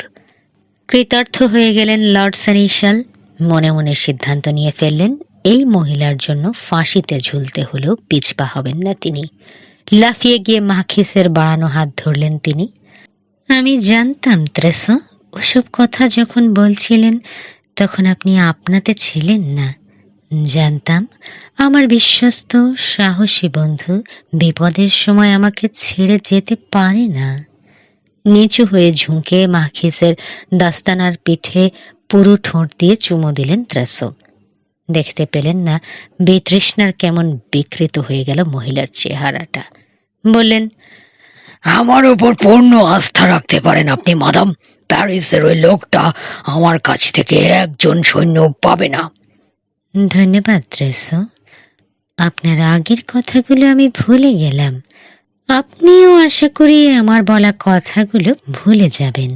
কৃতার্থ হয়ে গেলেন লর্ড সেনিশাল। মনে মনে সিদ্ধান্ত নিয়ে ফেললেন, এই মহিলার জন্য ফাঁসিতে ঝুলতে হলেও পিছপা হবেন না তিনি। লাফিয়ে গিয়ে মাখিসের বাড়ানো হাত ধরলেন তিনি। আমি জানতাম ত্রেসো, ওসব কথা যখন বলছিলেন তখন আপনি আপনাতে ছিলেন না। জানতাম আমার বিশ্বস্ত সাহসী বন্ধু বিপদের সময় আমাকে ছেড়ে যেতে পারে না। নিচু হয়ে ঝুঁকে মাখিসের দাস্তানার পিঠে পুরো ঠোঁট দিয়ে চুমো দিলেন ত্রেসো। দেখতে পেলেন না বিতৃষ্ণার কেমন বিকৃত হয়ে গেল মহিলার চেহারাটা। বললেন, আমার উপর পূর্ণ আস্থা রাখতে পারেন আপনি মাদাম। প্যারিসের ওই লোকটা আমার কাছ থেকে একজন সৈন্য পাবে না। ধন্যবাদ ত্রেসো, আপনার আগের কথাগুলো আমি ভুলে গেলাম। আপনিও আশা করি আমার বলা কথাগুলো ভুলে যাবেন।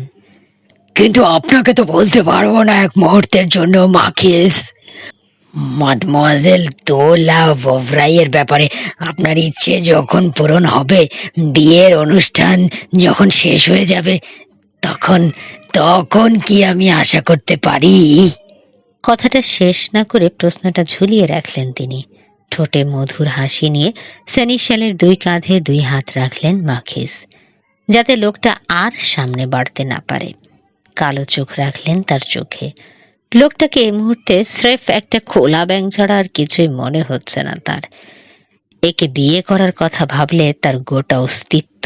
কিন্তু আপনাকে তো বলতে পারবো না এক মুহূর্তের জন্য মাখিস। মাদমোয়াজেল তোলা ভোভরাইয়ের ব্যাপারে আপনার ইচ্ছে যখন পূরণ হবে, বিয়ের অনুষ্ঠান যখন শেষ হয়ে যাবে, তখন তখন কি আমি আশা করতে পারি? কথাটা শেষ না করে প্রশ্নটা ঝুলিয়ে রাখলেন তিনি। ঠোঁটে মধুর হাসি নিয়ে সেনিশালের দুই কাঁধে দুই হাত রাখলেন মাখিস, যাতে লোকটা আর সামনে বাড়তে না পারে। কালো চোখ রাখলেন তার চোখে। লোকটাকে এই মুহূর্তে স্রেফ একটা খোলা ব্যাঙ ছাড়া আর কিছুই মনে হচ্ছে না তার। একে বিয়ে করার কথা ভাবলে তার গোটা অস্তিত্ব,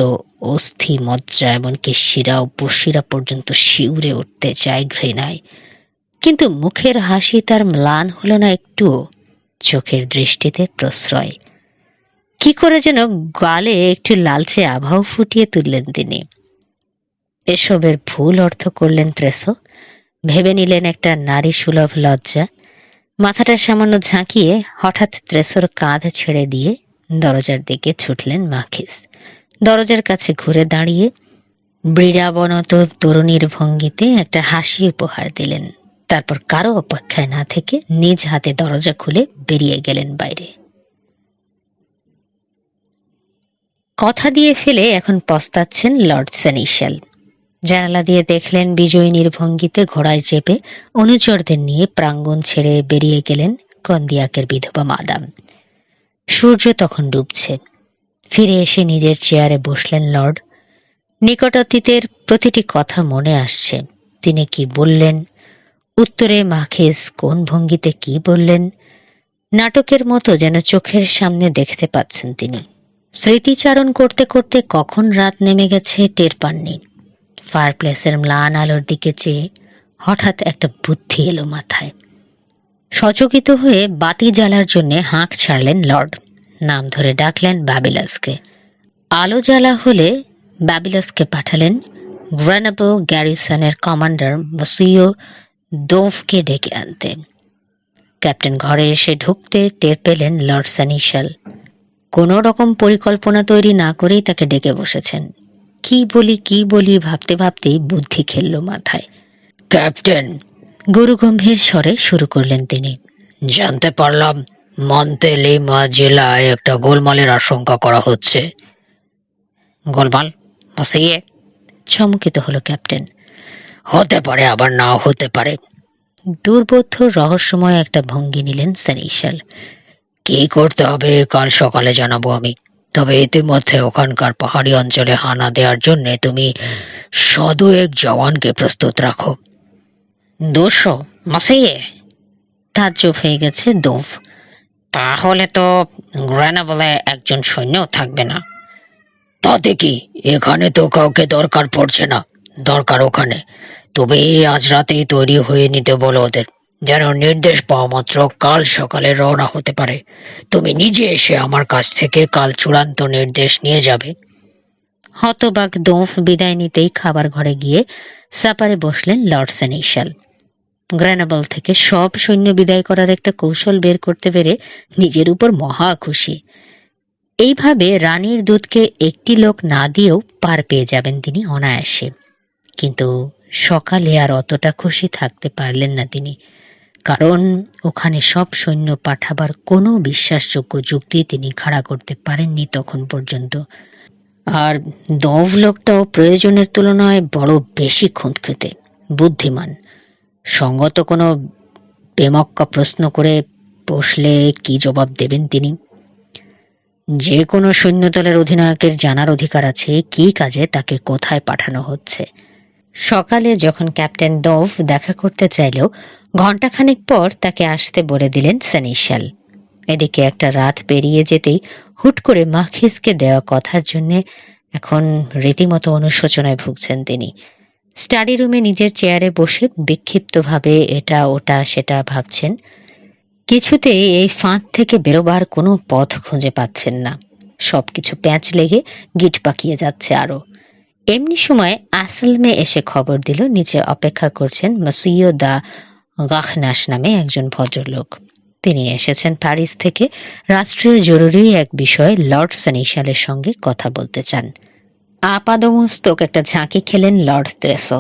অস্থি মজ্জা, এমনকি শিরা উপশিরা পর্যন্ত শিউরে উঠতে চায় ঘৃণায়। কিন্তু মুখের হাসি তার ম্লান হলো না একটুও। চোখের দৃষ্টিতে প্রশ্রয়। কি করে যেন গালে একটু লালচে আভাও ফুটিয়ে তুললেন তিনি। এসবের ভুল অর্থ করলেন ত্রেসো। ভেবে নিলেন একটা নারী সুলভ লজ্জা। মাথাটা সামান্য ঝাঁকিয়ে হঠাৎ ত্রেসোর কাঁধ ছেড়ে দিয়ে দরজার দিকে ছুটলেন মাখিস। দরজার কাছে ঘুরে দাঁড়িয়ে বীরাবনত তরুণীর ভঙ্গিতে একটা হাসি উপহার দিলেন। তারপর কারো অপেক্ষায় না থেকে নিজ হাতে দরজা খুলে বেরিয়ে গেলেন বাইরে। কথা দিয়ে ফেলে এখন পস্তাচ্ছেন লর্ড সেনিশাল। জানালা দিয়ে দেখলেন বিজয়িনীর ভঙ্গিতে ঘোড়ায় চেপে অনুচরদের নিয়ে প্রাঙ্গণ ছেড়ে বেরিয়ে গেলেন কন্দিয়াকের বিধবা মাদাম। সূর্য তখন ডুবছে। ফিরে এসে নিজের চেয়ারে বসলেন লর্ড। নিকট অতীতের প্রতিটি কথা মনে আসছে। তিনি কি বললেন, উত্তরে মাখিস কোন ভঙ্গিতে কি বললেন, নাটকের মতো যেন চোখের সামনে দেখতে পাচ্ছেন তিনি। স্মৃতিচারণ করতে করতে কখন রাত নেমে গেছে টের পাননি। ফায়ারপ্লেসের ম্লান আলোর দিকে চেয়ে হঠাৎ একটা বুদ্ধি এলো মাথায়। সচকিত হয়ে বাতি জ্বালার জন্য হাঁক ছাড়লেন লর্ড। নাম ধরে ডাকলেন ব্যাবিলসকে। আলো জ্বালা হলে ব্যাবিলসকে পাঠালেন গ্রেনাবল গ্যারিসনের কমান্ডার মসিও দোভকে ডেকে আনতে। ক্যাপ্টেন ঘরে এসে ঢুকতে টের পেলেন লর্ড সেনিশাল কোনো রকম পরিকল্পনা তৈরি না করেই তাকে ডেকে বসেছেন। কি বলি ভাবতে ভাবতেই বুদ্ধি খেলল মাথায়। ক্যাপ্টেন, গুরুগম্ভীর স্বরে শুরু করলেন তিনি, জানতে পারলাম মন্তেলিমা জেলায় একটা গোলমালের আশঙ্কা করা হচ্ছে। গোলমাল? মসিয়ে? চমকিত হলো ক্যাপ্টেন। হতে পারে, আবার নাও হতে পারে। দুর্বোধ্য রহস্যময় একটা ভঙ্গি নিলেন সেনিশাল। কি করতে হবে কাল সকালে জানাবো আমি। তবে ইতিমধ্যে ওখানকার পাহাড়ি অঞ্চলে হানা দেওয়ার জন্য তুমি 100 জওয়ানকে প্রস্তুত রাখো। 200? মসিয়ে? তাজ্জব হয়ে গেছে দোভ। তাহলে তো গ্রেনাবলে একজন সৈন্য থাকবে না। তাতে কি, এখানে তো কাউকে দরকার পড়ছে না। দরকার ওখানে। তবে আজ রাতেই তৈরি হয়ে নিতে বলো ওদের, যেন নির্দেশ পাওয়া মাত্র কাল সকালে রওনা হতে পারে। তুমি নিজে এসে আমার কাছ থেকে কাল চূড়ান্ত নির্দেশ নিয়ে যাবে। হতবাক দোঁফ বিদায় নিতেই খাবার ঘরে গিয়ে সাপারে বসলেন লর্ড সেনিশাল। গ্রেনাবল থেকে সব সৈন্য বিদায় করার একটা কৌশল বের করতে পেরে নিজের উপর মহা খুশি। এইভাবে রানীর দুধকে একটি লোক না দিয়েও পার পেয়ে যাবেন তিনি অনায়াসে। কিন্তু সকালে আর অতটা খুশি থাকতে পারলেন না তিনি, কারণ ওখানে সব সৈন্য পাঠাবার কোনো বিশ্বাসযোগ্য যুক্তি তিনি খাড়া করতে পারেননি তখন পর্যন্ত। আর দভ লোকটাও প্রয়োজনের তুলনায় বড় বেশি খুঁতখুঁতে, বুদ্ধিমান। সঙ্গত কোনো বেমক্কা প্রশ্ন করে বসলে কি জবাব দেবেন তিনি? যে কোনো সৈন্যদলের অধিনায়কের জানার অধিকার আছে কি কাজে তাকে কোথায় পাঠানো হচ্ছে। সকালে যখন ক্যাপ্টেন দভ দেখা করতে চাইলেও ঘণ্টাখানেক পর তাকে আসতে বলে দিলেন সেনিশাল। এদিকে একটা রাত পেরিয়ে যেতেই হুট করে মাখিসকে দেওয়া কথার জন্য এখন রীতিমতো অনুশোচনায় ভুগছেন তিনি। স্টাডি রুমে নিজের চেয়ারে বসে বিক্ষিপ্তভাবে এটা ওটা সেটা ভাবছেন। কিছুতেই এই ফাঁদ থেকে বেরোবার কোনো পথ খুঁজে পাচ্ছেন না। সবকিছু প্যাঁচ লেগে গিট পাকিয়ে যাচ্ছে আরো। এমনি সময় আসলমে এসে খবর দিল নিচে অপেক্ষা করছেন মসিও দা গাখনাস নামে একজন ভদ্রলোক। তিনি এসেছেন প্যারিস থেকে রাষ্ট্রীয় জরুরি এক বিষয়ে লর্ড সেনিশালের সঙ্গে কথা বলতে চান। আপাদমস্তক একটা ঝাঁকি খেলেন লর্ড ত্রেসো।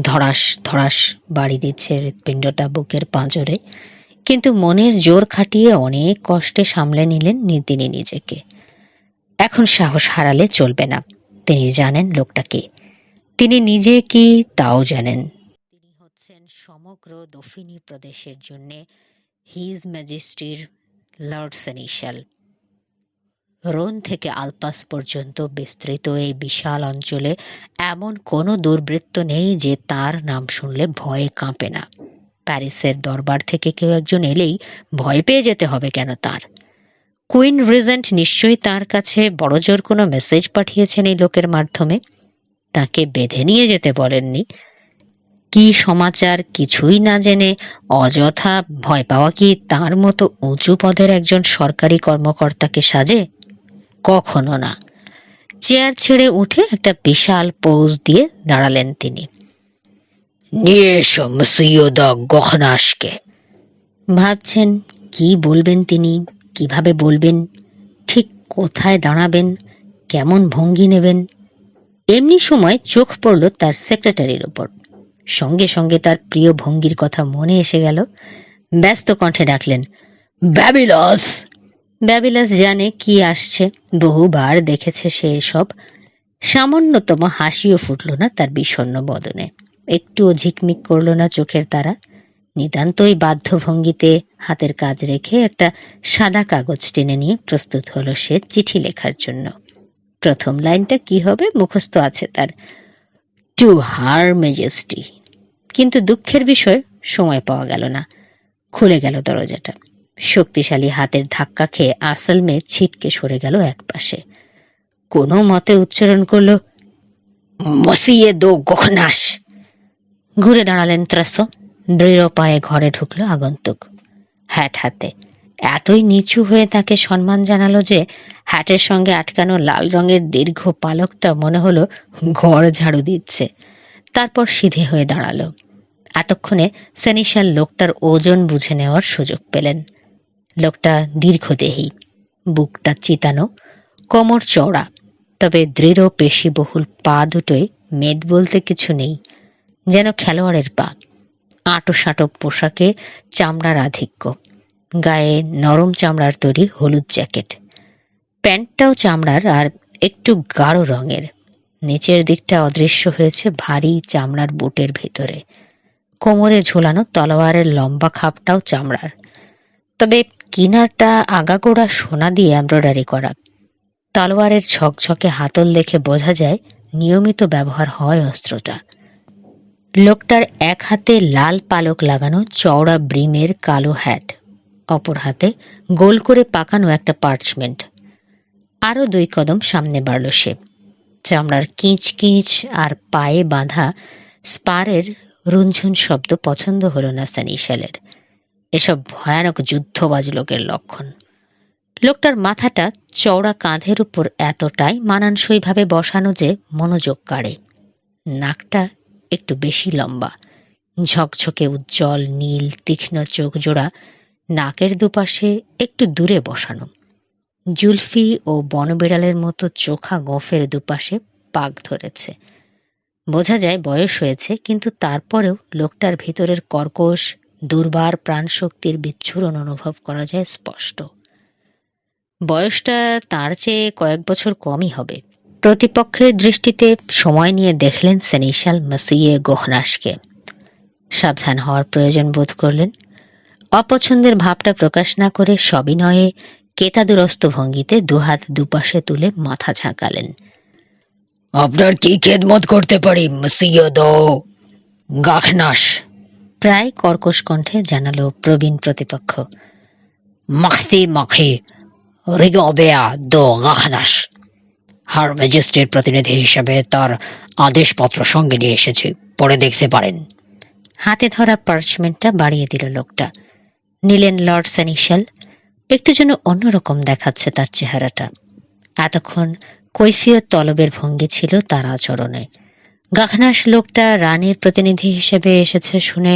ধড়াস ধড়াস বাড়ি দিচ্ছে হৃৎপিণ্ডটা বুকের পাঁজরে, কিন্তু মনের জোর খাটিয়ে অনেক কষ্টে সামলে নিলেন তিনি নিজেকে। এখন সাহস হারালে চলবে না। তিনি জানেন লোকটাকে, তিনি নিজে কি তাও জানেন। তিনি হচ্ছেন সমগ্র দফিনি প্রদেশের জন্য হিজ ম্যাজেস্টির লর্ড সেনিশাল। রোন থেকে আলপাস পর্যন্ত বিস্তৃত এই বিশাল অঞ্চলে এমন কোনো দুর্বৃত্ত নেই যে তার নাম শুনলে ভয়ে কাঁপে না। প্যারিসের দরবার থেকে কেউ একজন এলেই ভয় পেয়ে যেতে হবে কেন তার? কুইন রিজেন্ট নিশ্চয়ই তার কাছে বড়জোর কোনো মেসেজ পাঠিয়েছেন এই লোকের মাধ্যমে। তাকে বেঁধে নিয়ে যেতে বলেননি। কি সমাচার কিছুই না জেনে অযথা ভয় পাওয়া কি তার মতো উঁচু পদের একজন সরকারি কর্মকর্তাকে সাজে? কখনো না। চেয়ার ছেড়ে উঠে একটা বিশাল পোজ দিয়ে দাঁড়ালেন তিনি। নিয়ে এসো মসিও দা গখনাসকে। ভাবছেন কি বলবেন তিনি, কিভাবে বলবেন, ঠিক কোথায় দাঁড়াবেন, কেমন ভঙ্গি নেবেন। এমনি সময় চোখ পড়ল তার সেক্রেটারির ওপর। সঙ্গে সঙ্গে তার প্রিয় ভঙ্গির কথা মনে এসে গেল। ব্যস্ত কণ্ঠে ডাকলেন, ব্যাবিলাস। ব্যাবিলাস জানে কি আসছে, বহুবার দেখেছে সে এসব। সামান্যতম হাসিও ফুটল না তার বিষণ্ণ বদনে, একটুও ঝিকমিক করল না চোখের তারা। নিতান্তই বাধ্য ভঙ্গিতে হাতের কাজ রেখে একটা সাদা কাগজ টেনে নিয়ে প্রস্তুত হলো সে চিঠি লেখার জন্য। প্রথম লাইনটা কি হবে মুখস্থ আছে তার, টু হার ম্যাজেস্টি। কিন্তু দুঃখের বিষয় সময় পাওয়া গেল না। খুলে গেল দরজাটা। শক্তিশালী হাতের ধাক্কা খেয়ে আসলমে ছিটকে সরে গেল এক পাশে। কোনো মতে উচ্চারণ করলো, মসিয়ে দো গখনাস। ঘুরে দাঁড়ালেন ত্রাসো। দৃঢ় পায়ে ঘরে ঢুকলো আগন্তুক, হ্যাট হাতে। এতই নিচু হয়ে তাকে সম্মান জানালো যে হ্যাটের সঙ্গে আটকানো লাল রঙের দীর্ঘ পালকটা মনে হলো ঘর ঝাড়ু দিচ্ছে। তারপর সিধে হয়ে দাঁড়ালো। এতক্ষণে সেনিশাল লোকটার ওজন বুঝে নেওয়ার সুযোগ পেলেন। লোকটা দীর্ঘদেহী, বুকটা চিতানো, কোমর চওড়া, তবে দৃঢ় পেশিবহুল পা দুটোয় মেদ বলতে কিছু নেই, যেন খেলোয়াড়ের পা। আঁটো সাঁটো পোশাকে চামড়ার আধিক্য, গায়ে নরম চামড়ার তৈরি হলুদ জ্যাকেট, প্যান্টটাও চামড়ার আর একটু গাঢ় রঙের। নিচের দিকটা অদৃশ্য হয়েছে ভারী চামড়ার বুটের ভিতরে। কোমরে ঝোলানো তলোয়ারের লম্বা খাপটাও চামড়ার, তবে কিনারটা আগাগোড়া সোনা দিয়ে এমব্রয়ডারি করা। তলোয়ারের ঝকঝকে হাতল দেখে বোঝা যায় নিয়মিত ব্যবহার হয় অস্ত্রটা। লোকটার এক হাতে লাল পালক লাগানো চওড়া ব্রিমের কালো হ্যাট, অপর হাতে গোল করে পাকানো একটা পার্চমেন্ট। আরো 2 কদম সামনে বাড়ল সে। চামড়ার কিঁচ কিঁচ আর পায়ে বাঁধা স্পারের রুনঝুন শব্দ পছন্দ হলো না সেনিশালের। এসব ভয়ানক যুদ্ধবাজ লোকের লক্ষণ। লোকটার মাথাটা চওড়া কাঁধের উপর এতটাই মানানসইভাবে বসানো যে মনোযোগ কাড়ে। নাকটা একটু বেশি লম্বা, ঝকঝকে উজ্জ্বল নীল তীক্ষ্ণ চোখ জোড়া নাকের দুপাশে একটু দূরে বসানো, জুলফি ও বনবিড়ালের মতো চোখা গোঁফের দুপাশে পাক ধরেছে। বোঝা যায় বয়স হয়েছে, কিন্তু তারপরেও লোকটার ভিতরের কর্কশ দুর্বার প্রাণশক্তির বিচ্ছুরণ অনুভব করা যায় স্পষ্ট। বয়সটা তার চেয়ে কয়েক বছর কমই হবে। প্রতিপক্ষের দৃষ্টিতে সময় নিয়ে দেখলেন সেনিশাল মসিয়ে গোহনাসকে। সাবধান হওয়ার প্রয়োজন বোধ করলেন। অপছন্দের ভাবটা প্রকাশ না করে সবিনয়ে কেতাদুরস্ত ভঙ্গিতে দুহাত দুপাশে তুলে মাথা ঝাঁকালেন। আপনার কি খেদমত করতে পারি মসিয় দো গাখনাস? প্রায় কর্কশ কণ্ঠে জানালো প্রবীণ প্রতিপক্ষ। মাখতি মাখি রিগবেয়া দো গাখনাস। হার ম্যাজিস্ট্রেট প্রতিনিধি হিসেবে তার আদেশপত্র সঙ্গে নিয়ে এসেছে, পরে দেখতে পারেন। হাতে ধরা পার্চমেন্টটা বাড়িয়ে দিল লোকটা। নিলেন লর্ড সেনিশাল। একটু যেন অন্যরকম দেখাচ্ছে তার চেহারাটা। এতক্ষণ কৈফিয়ত তলবের ভঙ্গি ছিল তার আচরণে। গাখনাস লোকটা রানীর প্রতিনিধি হিসেবে এসেছে শুনে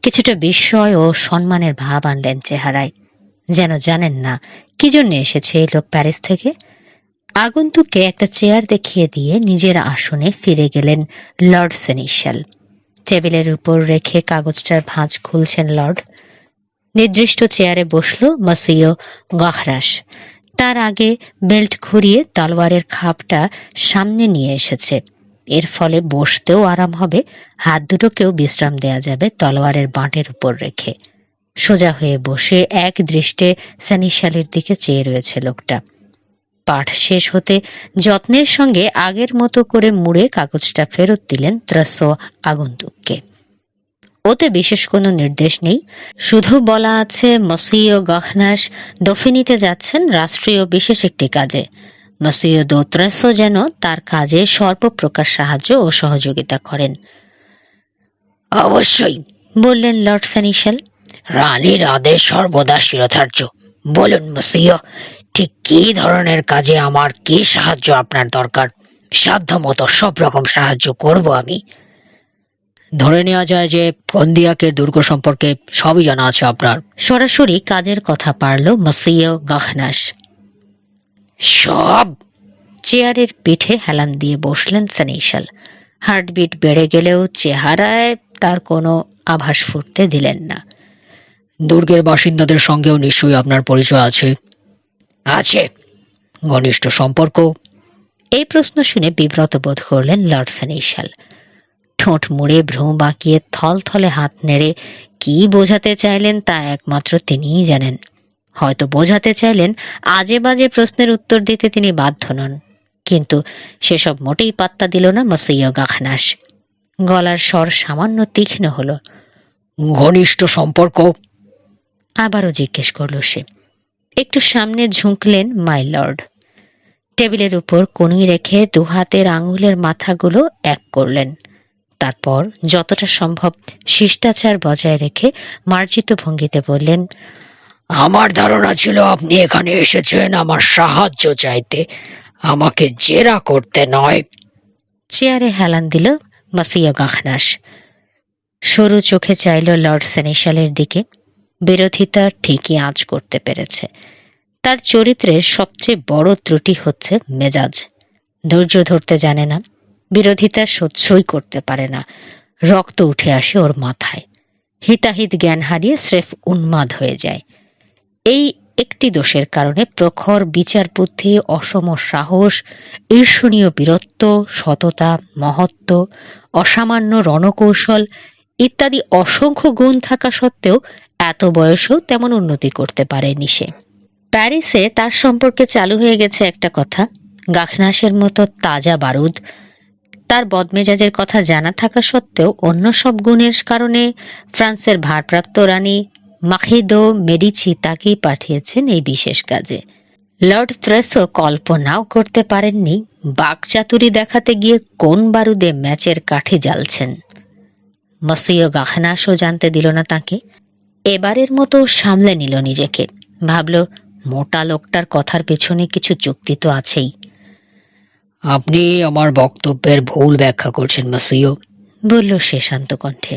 কিছুটা বিস্ময় ও সম্মানের ভাব আনলেন চেহারায়, যেন জানেন না কি জন্য এসেছে এই লোক প্যারিস থেকে। আগন্তুককে একটা চেয়ার দেখিয়ে দিয়ে নিজের আসনে ফিরে গেলেন লর্ড সেনিশাল। টেবিলের উপর রেখে কাগজটার ভাঁজ খুলছেন লর্ড। নির্দিষ্ট চেয়ারে বসল মসিও গাখনাস। তার আগে বেল্ট ঘুরিয়ে তলোয়ারের খাপটা সামনে নিয়ে এসেছে। এর ফলে বসতেও আরাম হবে, হাত দুটোকেও বিশ্রাম দেয়া যাবে তলোয়ারের বাঁটের উপর রেখে। সোজা হয়ে বসে এক দৃষ্টে সেনিশালের দিকে চেয়ে রয়েছে লোকটা। পাঠ শেষ হতে যত্নের সঙ্গে আগের মতো করে মুড়ে কাগজটা ফেরত দিলেন ত্রাসো আগন্তুককে। ওতে বিশেষ কোনো নির্দেশ নেই, শুধু বলা আছে মসিও গাখনাস দফিনিতে যাচ্ছেন রাষ্ট্রীয় বিশেষ একটি কাজে। মসিও দো ত্রাসো যেন তার কাজে সর্বপ্রকার সাহায্য ও সহযোগিতা করেন। অবশ্যই, বললেন লর্ড সেনিশাল। রানীর আদেশ সর্বদা শিরোধার্য। বলুন মসিও, ঠিক কি ধরনের কাজে আমার কি সাহায্য আপনার দরকার? সাধ্যমতো সব রকম সাহায্য করব আমি। ধরে নেওয়া যায় যে কন্দিয়াকের দুর্গ সম্পর্কে সবই জানা আছে আপনার। সরাসরি কাজের কথা পারল মসিও গাখনাস। সব? চেয়ারের পিঠে হেলান দিয়ে বসলেন সেনিশাল। হার্টবিট বেড়ে গেলেও চেহারায় তার কোনো আভাস ফুটতে দিলেন না। দুর্গের বাসিন্দাদের সঙ্গেও নিশ্চয়ই আপনার পরিচয় আছে? আছে। ঘনিষ্ঠ সম্পর্ক? এই প্রশ্ন শুনে বিব্রত বোধ করলেন লর্ড সেনিশাল। ঠোঁট মুড়ে ভ্রু বাঁকিয়ে থলথলে হাত নেড়ে কি বোঝাতে চাইলেন তা একমাত্র তিনিই জানেন। হয়তো বোঝাতে চাইলেন আজে বাজে প্রশ্নের উত্তর দিতে তিনি বাধ্য নন, কিন্তু সেসব মোটেই পাত্তা দিল না মসিও গাখনাস। গলার স্বর সামান্য তীক্ষ্ণ হলো। ঘনিষ্ঠ সম্পর্ক? আবারও জিজ্ঞেস করল সে। একটু সামনে ঝুঁকলেন মাই লর্ড। টেবিলের উপর কনুই রেখে দুহাতের আঙুলের মাথাগুলো এক করলেন। তারপর যতটা সম্ভব শিষ্টাচার বজায় রেখে মার্জিত ভঙ্গিতে বললেন, আমার ধারণা ছিল আপনি এখানে এসেছেন আমার সাহায্য চাইতে, আমাকে জেরা করতে নয়। চেয়ারে হেলান দিল মসিও গাখনাস। সরু চোখে চাইল লর্ড সেনিশালের দিকে। বিরোধিতা ঠিকই আঁচ করতে পেরেছে। তার চরিত্রের সবচেয়ে বড় ত্রুটি হচ্ছে মেজাজ। ধৈর্য ধরতে জানে না, বিরোধিতা সহ্যই করতে পারে না। রক্ত উঠে আসে ওর মাথায়। হিতাহিত জ্ঞান হারিয়ে স্রেফ উন্মাদ হয়ে যায়। এই একটি দোষের কারণে প্রখর বিচার বুদ্ধি, অসম সাহস, ঈর্ষণীয় বীরত্ব, সততা, মহত্ব, অসামান্য রণকৌশল ইত্যাদি অসংখ্য গুণ থাকা সত্ত্বেও এত বয়সেও তেমন উন্নতি করতে পারেনি সে। প্যারিসে তার সম্পর্কে চালু হয়ে গেছে একটা কথা, গাখনাসের মতো তাজা বারুদ। তার বদমেজাজের কথা জানা থাকা সত্ত্বেও অন্য সব গুণের কারণে ফ্রান্সের ভারপ্রাপ্ত রানী মাখিদো মেডিচি তাকেই পাঠিয়েছেন এই বিশেষ কাজে। লর্ড ত্রেসো কল্পনাও করতে পারেননি বাকচাতুরি দেখাতে গিয়ে কোন বারুদে ম্যাচের কাঠি জ্বালছেন। মসিও গাখনাসও জানতে দিল না তাকে। এবারের মতো সামলে নিল নিজেকে। ভাবল মোটা লোকটার কথার পেছনে কিছু যুক্তি তো আছেই। আপনি আমার বক্তব্যের ভুল ব্যাখ্যা করছেন মাসিও, বলল সে শান্ত কণ্ঠে।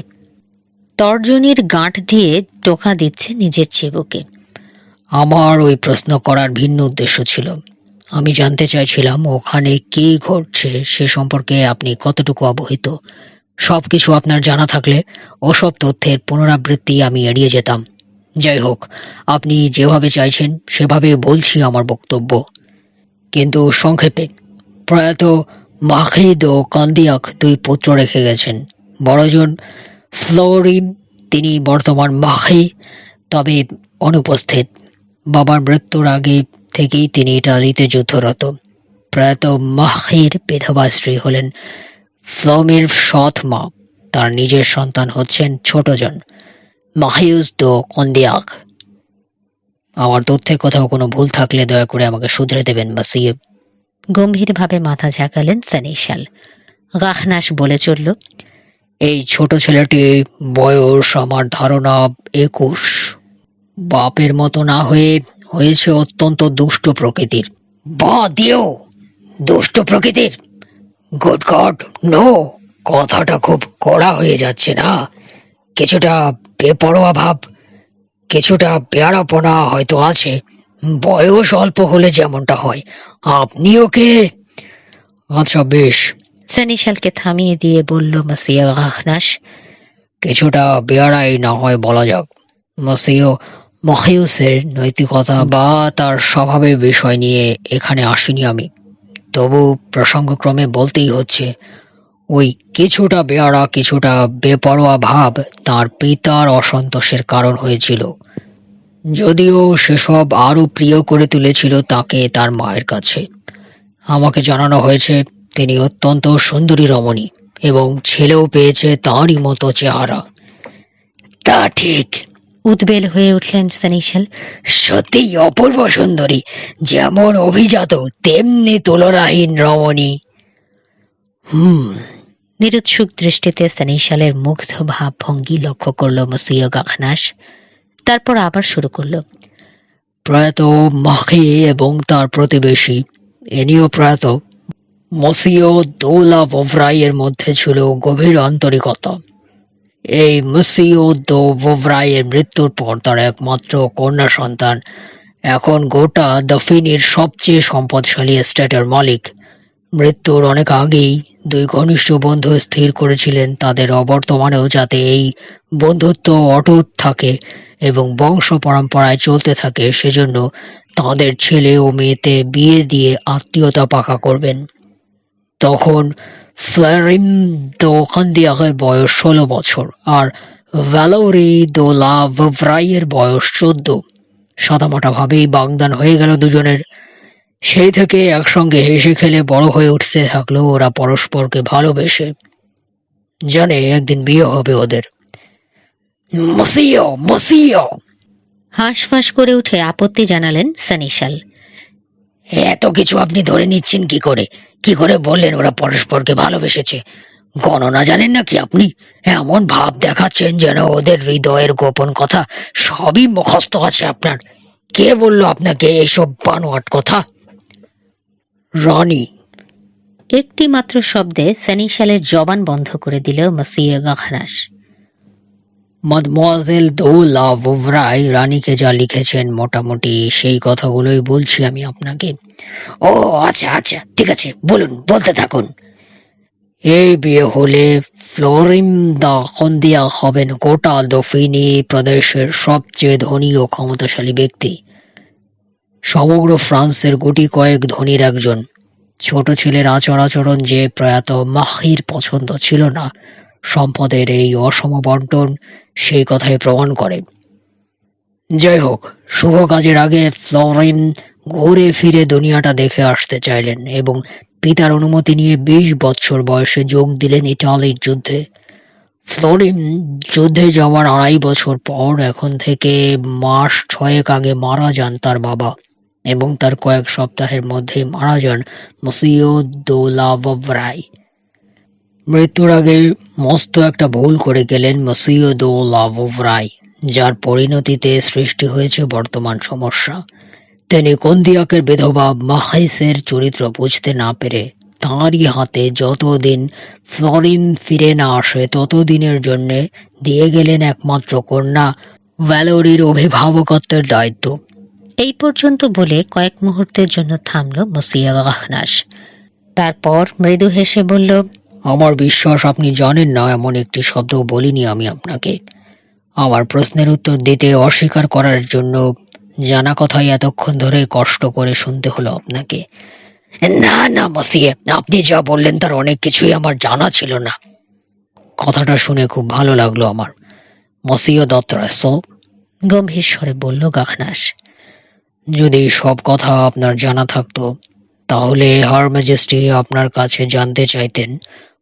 তর্জনীর গাঁট দিয়ে টোকা দিচ্ছে নিজের চিবুকে। আমার ওই প্রশ্ন করার ভিন্ন উদ্দেশ্য ছিল। আমি জানতে চাইছিলাম ওখানে কি ঘটছে সে সম্পর্কে আপনি কতটুকু অবহিত। সবকিছু আপনার জানা থাকলে ওসব তথ্যের পুনরাবৃত্তি আমি এড়িয়ে যেতাম। যাই হোক, আপনি যেভাবে চাইছেন সেভাবে বলছি আমার বক্তব্য। কিন্তু সংক্ষেপে, প্রয়াত মাহিদ ও কান্দিয়াক দুই পুত্র রেখে গেছেন। বড়জন ফ্লোরিম, তিনি বর্তমান মাহি, তবে অনুপস্থিত। বাবার মৃত্যুর আগে থেকেই তিনি ইটালিতে যুদ্ধরত। প্রয়াত মাহির বিধবা স্ত্রী হলেন ফ্লোমের সৎ মা। তার নিজের সন্তান হচ্ছেন ছোটজন মাহিউস দো কন্দিয়াক। আমার তথ্যে কোথাও কোনো ভুল থাকলে দয়া করে আমাকে শুধরে দেবেন মাসিয়ে। গম্ভীরভাবে মাথা ঝাঁকালেন সেনিশাল। গাহনাস বলে চলল, এই ছোট ছেলেটি বয়স আমার ধারণা 21। বাপের মতো না হয়ে হয়েছে অত্যন্ত দুষ্ট প্রকৃতির। বা দিও, দুষ্ট প্রকৃতির? Good God, no! কথাটা খুব কড়া হয়ে যাচ্ছে না? কিছুটা বেপরোয়া ভাব, কিছুটা বেয়ারাপনা হয়তো আছে। বয়স অল্প হলে যেমনটা হয়। আপনি ওকে... আচ্ছা বেশ, সেনিশালকে থামিয়ে দিয়ে বলল মাসিয়া গাহনাস, কিছুটা বেয়ারাই না হয় বলা যাক। মাসিও মহিউসের নৈতিকতা বা তার স্বভাবের বিষয় নিয়ে এখানে আসিনি আমি। তবু প্রসঙ্গক্রমে বলতেই হচ্ছে, ওই কিছুটা বেয়ারা, কিছুটা বেপরোয়া ভাব তার পিতার অসন্তোষের কারণ হয়েছিল। যদিও সেসব আরো প্রিয় করে তুলেছিল তাকে তার মায়ের কাছে। আমাকে জানানো হয়েছে তিনি অত্যন্ত সুন্দরী রমণী এবং ছেলেও পেয়েছে তাঁরই মতো চেহারা। তা ঠিক, উদ্বেল হয়ে উঠলেন সেনিশাল। সত্যিই অপূর্ব সুন্দরী, যেমন অভিজাত তেমনি তুলনাহীন রমণী। নিরুৎসুক দৃষ্টিতে সেনিশালের মুগ্ধ ভাব ভঙ্গি লক্ষ্য করল মসিয়া গাহনাস। তারপর আবার শুরু করলো, প্রয়াত মাখি এবং তার প্রতিবেশী এনিও প্রয়াত মসিও দৌলা ভোভরাইয়ের মধ্যে ছিল গভীর আন্তরিকতা। এই মসিও দো ভোভরাইয়ের মৃত্যুর পর তার একমাত্র কন্যা সন্তান এখন গোটা দফিনির সবচেয়ে সম্পদশালী এস্টেটের মালিক। মৃত্যুর অনেক আগেই দুই ঘনিষ্ঠ বন্ধু স্থির করেছিলেন তাদের অবর্তমানেও যাতে এই বন্ধুত্ব অটুট থাকে এবং বংশ পরম্পরায় চলতে থাকে, সেজন্য তাদের ছেলে ও মেয়েতে বিয়ে দিয়ে আত্মীয়তা পাকা করবেন। তখন ফ্লেরিম দো কান্দিয়াকের বয়স 16 বছর আর ভ্যালোরি দো লা ভ্রাইয়ের বয়স 14। সাদামাটাভাবেই বাগদান হয়ে গেল দুজনের। সেই থেকে একসঙ্গে হেসে খেলে বড় হয়ে উঠতে থাকলো ওরা পরস্পরকে ভালোবেসে। জানে একদিন বিয়ে হবে ওদের। মসিও, মসিও! হাঁসফাঁস করে উঠে আপত্তি জানালেন সেনিশাল। এত কিছু আপনি ধরে নিচ্ছেন কি করে? কি করে বললেন ওরা পরস্পরকে ভালোবেসেছে? গণনা জানেন নাকি আপনি? এমন ভাব দেখাচ্ছেন যেন ওদের হৃদয়ের গোপন কথা সবই মুখস্থ আছে আপনার। কে বলল আপনাকে এইসব বানোয়াট কথা? রনি। একটি মাত্র শব্দে সেনিশালের জবান বন্ধ করে দিল মসিয়া গাহনাস। মাদমোয়াজেল দো লা ভোভরাই রানীকে যা লিখেছেন মোটামুটি সেই কথাগুলোই বলছি আমি আপনাকে। ও আচ্ছা আচ্ছা, ঠিক আছে, বলুন, বলতে থাকুন। এই বিয়ে হলে ফ্লোরিম দা কন্দিয়া হবেন গোটা দফিনি প্রদেশের সবচেয়ে ধনী ও ক্ষমতাশালী ব্যক্তি। সমগ্র ফ্রান্সের গুটি কয়েক ধনীর একজন। ছোট ছেলের আচার আচরণ যে প্রয়াত মাহির পছন্দ ছিল না, সম্পদের এই অসম বন্টন সেই কথাই প্রমাণ করে। যাই হোক, শুভ কাজের আগে ফ্লোরিম ঘুরে ফিরে দুনিয়াটা দেখে আসতে চাইলেন এবং পিতার অনুমতি নিয়ে 20 বছর বয়সে যোগ দিলেন ইটালির যুদ্ধে। ফ্লোরিম যুদ্ধে যাওয়ার 2.5 বছর পর, এখন থেকে মাস 6 আগে মারা যান তার বাবা এবং তার কয়েক সপ্তাহের মধ্যে মারা যান মসিও দো লা ভোভরাই। মৃত্যুর আগে মস্ত একটা ভুল করে গেলেন মসিও দো লা ভোভরাই, যার পরিণতিতে সৃষ্টি হয়েছে বর্তমান সমস্যা। তিনি কন্দিয়াকের বিধবা মাখাইসের চরিত্র বুঝতে না পেরে তাঁরই হাতে যতদিন ফ্লোরিন ফিরে না আসে ততদিনের জন্য দিয়ে গেলেন একমাত্র কন্যা ভ্যালোরির অভিভাবকত্বের দায়িত্ব। এই পর্যন্ত বলে কয়েক মুহূর্তের জন্য থামল মসিয়া গাহনাস। তারপর মৃদু হেসে বলল, আমার বিশ্বাস আপনি জানেন না এমন একটি শব্দ বলিনি আমি আপনাকে। আমার প্রশ্নের উত্তর দিতে অস্বীকার করার জন্য জানা কথাই এতক্ষণ ধরে কষ্ট করে শুনতে হলো আপনাকে। না না মসিয়ে, আপনি যা বললেন তার অনেক কিছুই আমার জানা ছিল না। কথাটা শুনে খুব ভালো লাগলো আমার, মসিও দত্রাসো, গম্ভীর স্বরে বলল গাহনাস। যদি সব কথা আপনার জানা থাকতো তাহলে হার ম্যাজেস্টি আপনার কাছে জানতে চাইতেন